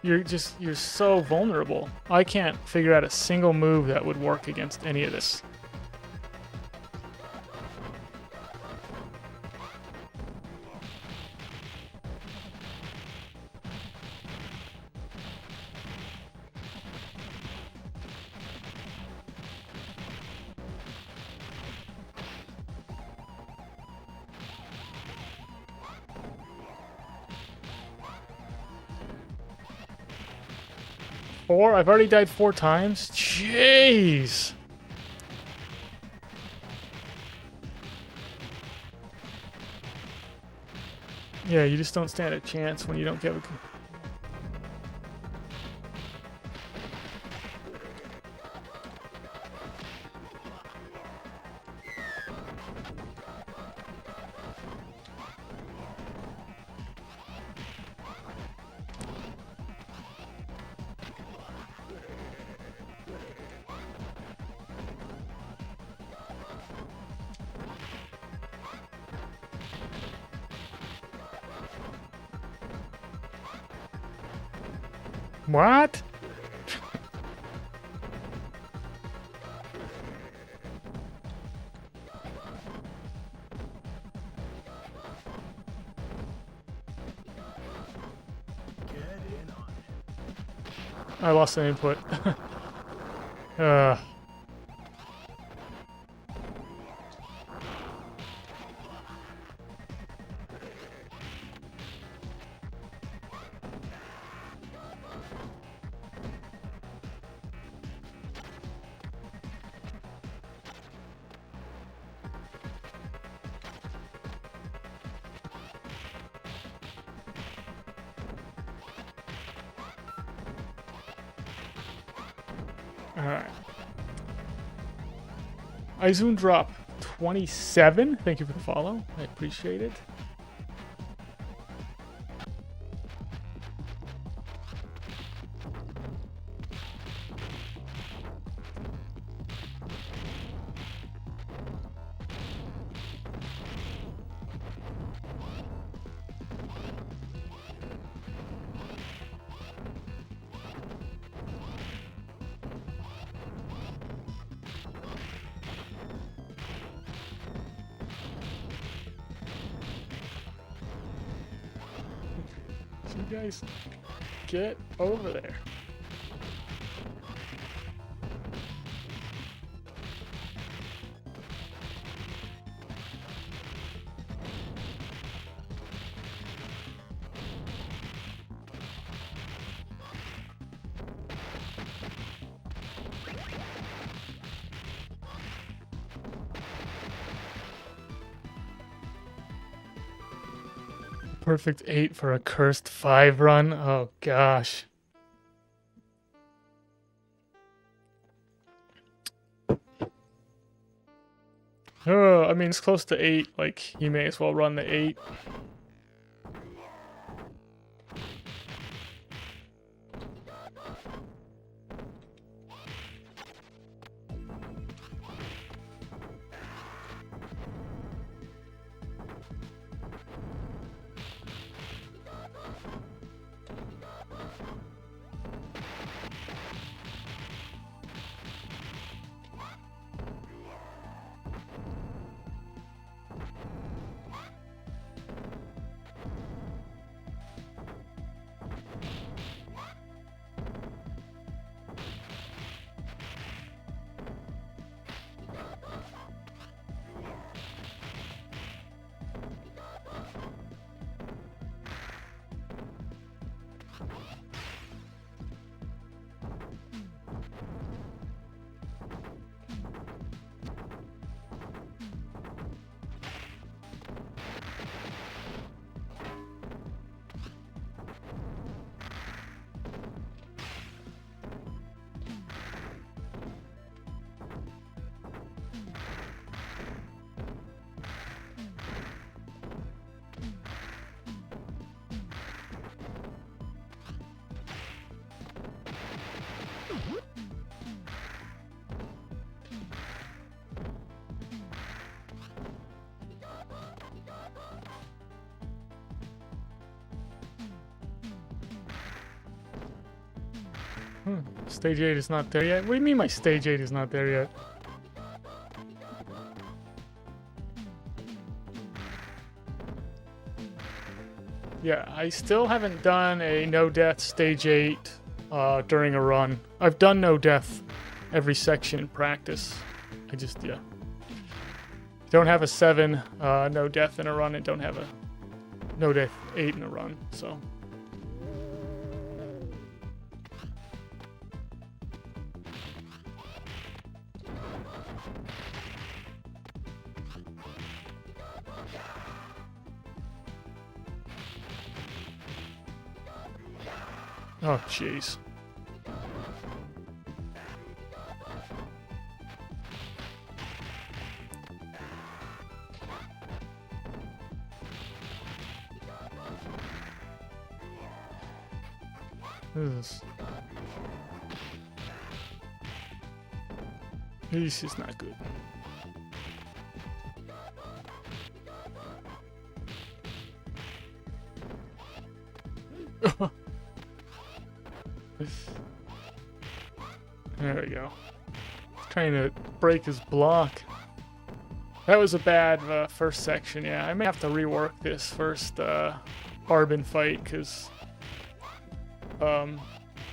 You're so vulnerable. I can't figure out a single move that would work against any of this. Four? I've already died 4 times? Jeez! Yeah, you just don't stand a chance when you don't get a... What? I lost the input. Alright. Izun drop 27. Thank you for the follow. I appreciate it. You guys get over there. Perfect 8 for a cursed 5 run. Oh gosh. Oh, I mean, it's close to 8. Like, you may as well run the 8. Stage 8 is not there yet? What do you mean my stage 8 is not there yet? Yeah, I still haven't done a no-death stage 8 during a run. I've done no-death every section in practice. I just, yeah. Don't have a 7 no-death in a run and don't have a no-death 8 in a run, so... Oh, jeez. This is not good. There we go. Trying to break his block. That was a bad first section, yeah. I may have to rework this first Arbin fight, because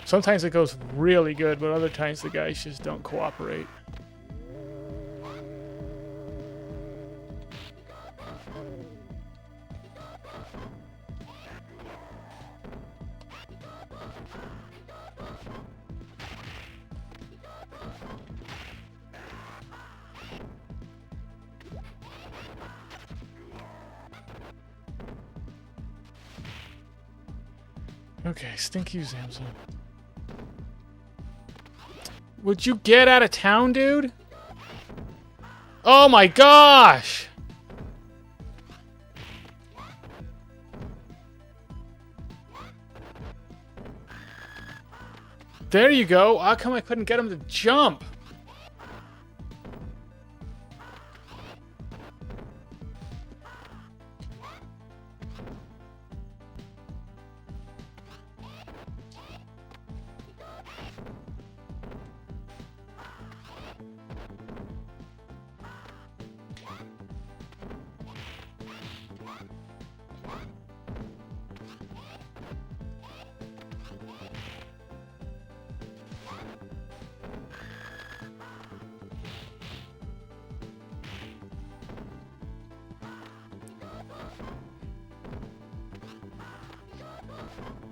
sometimes it goes really good, but other times the guys just don't cooperate. Okay, stinky Zamzam. Would you get out of town, dude? Oh my gosh! There you go. How come I couldn't get him to jump?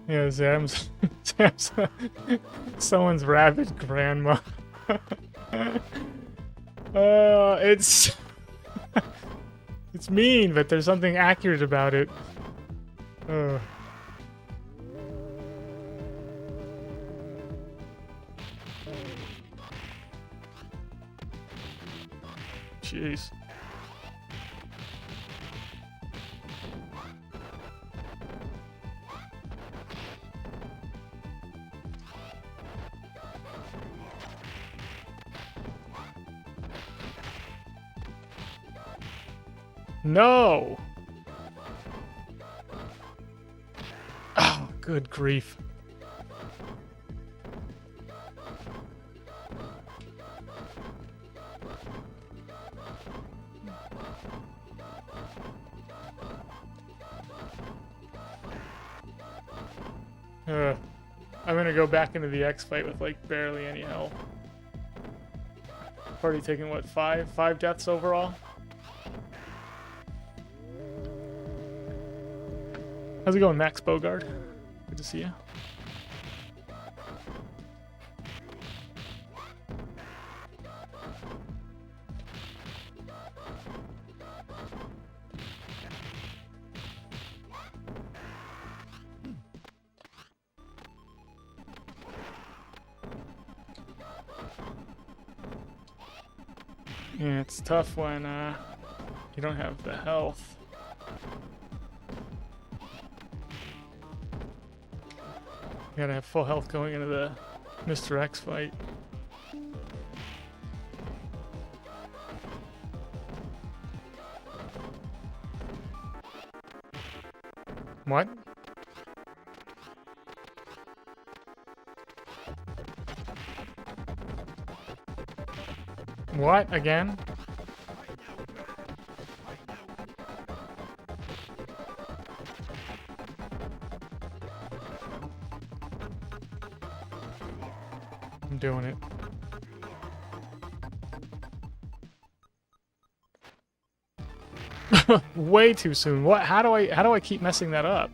Yeah, Sam's someone's rabid grandma. It's it's mean, but there's something accurate about it. Jeez. No! Oh, good grief. I'm gonna go back into the X fight with like barely any health. Already taken what, five deaths overall? How's it going, Max Bogard? Good to see you. Yeah, it's tough when you don't have the health. You gotta have full health going into the Mr. X fight. What? What? Again? I'm doing it. Way too soon. What? How do I keep messing that up?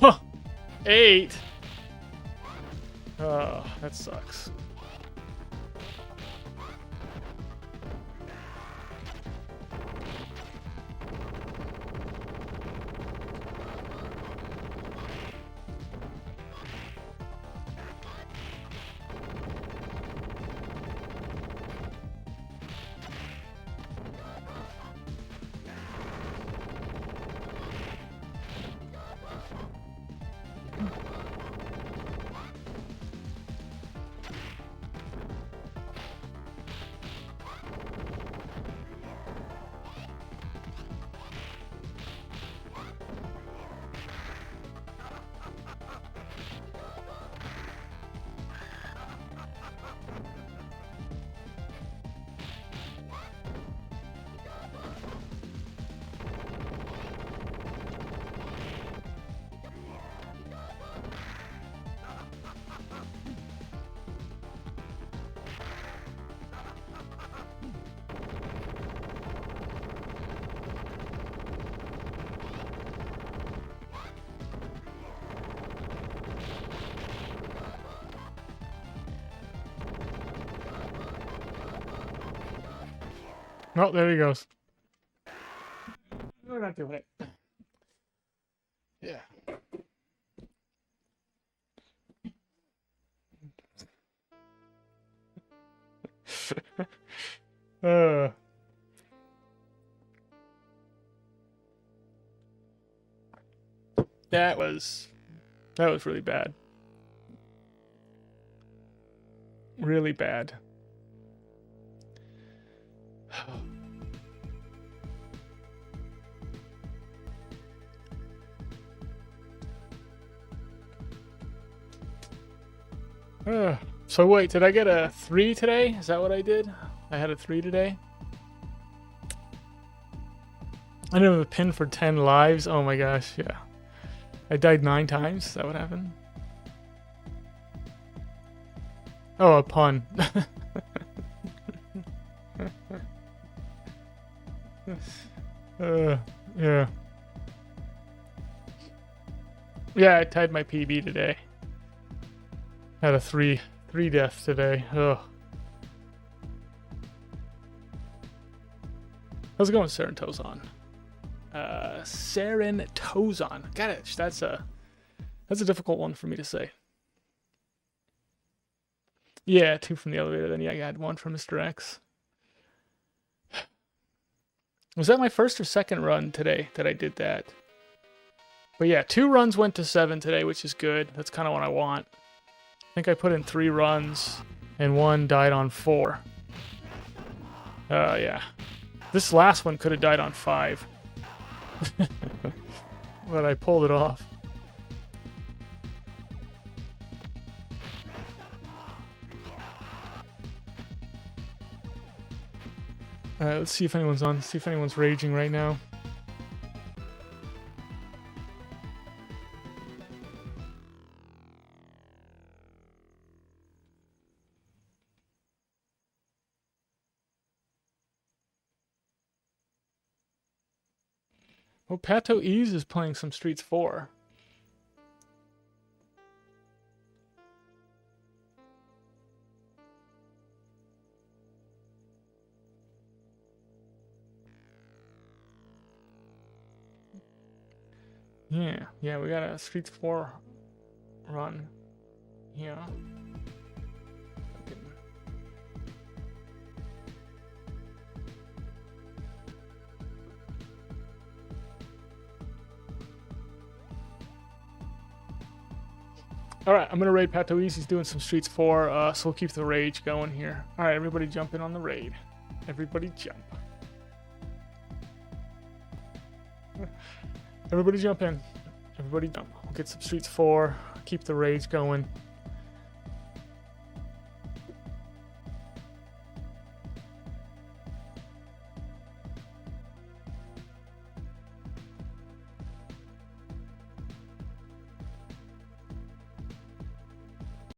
Oh, 8. Oh, that sucks. Oh, there he goes. We're not doing it. Yeah. uh. That was really bad. Really bad. So wait, did I get a 3 today? Is that what I did? I had a 3 today? I didn't have a pin for 10 lives. Oh my gosh, yeah. I died 9 times. Is that what happened? Oh, a pun. Yeah. Yeah, I tied my PB today. Had a 3 deaths today. Ugh. How's it going, Saren Tozon? Saren Tozon. Got it. That's a difficult one for me to say. Yeah, 2 from the elevator. Then yeah, I got 1 from Mr. X. Was that my first or second run today that I did that? But yeah, 2 runs went to 7 today, which is good. That's kind of what I want. I think I put in 3 runs, and 1 died on 4. Yeah. This last one could have died on 5. But I pulled it off. Alright, let's see if anyone's on. See if anyone's raging right now. Oh, Pato Ease is playing some Streets 4. Yeah, we got a Streets 4 run. Yeah. Alright, I'm gonna raid Pato Ease. He's doing some Streets 4, so we'll keep the rage going here. Alright, everybody jump in on the raid. Everybody jump. Everybody jump in. Everybody jump. We'll get some Streets 4. Keep the rage going.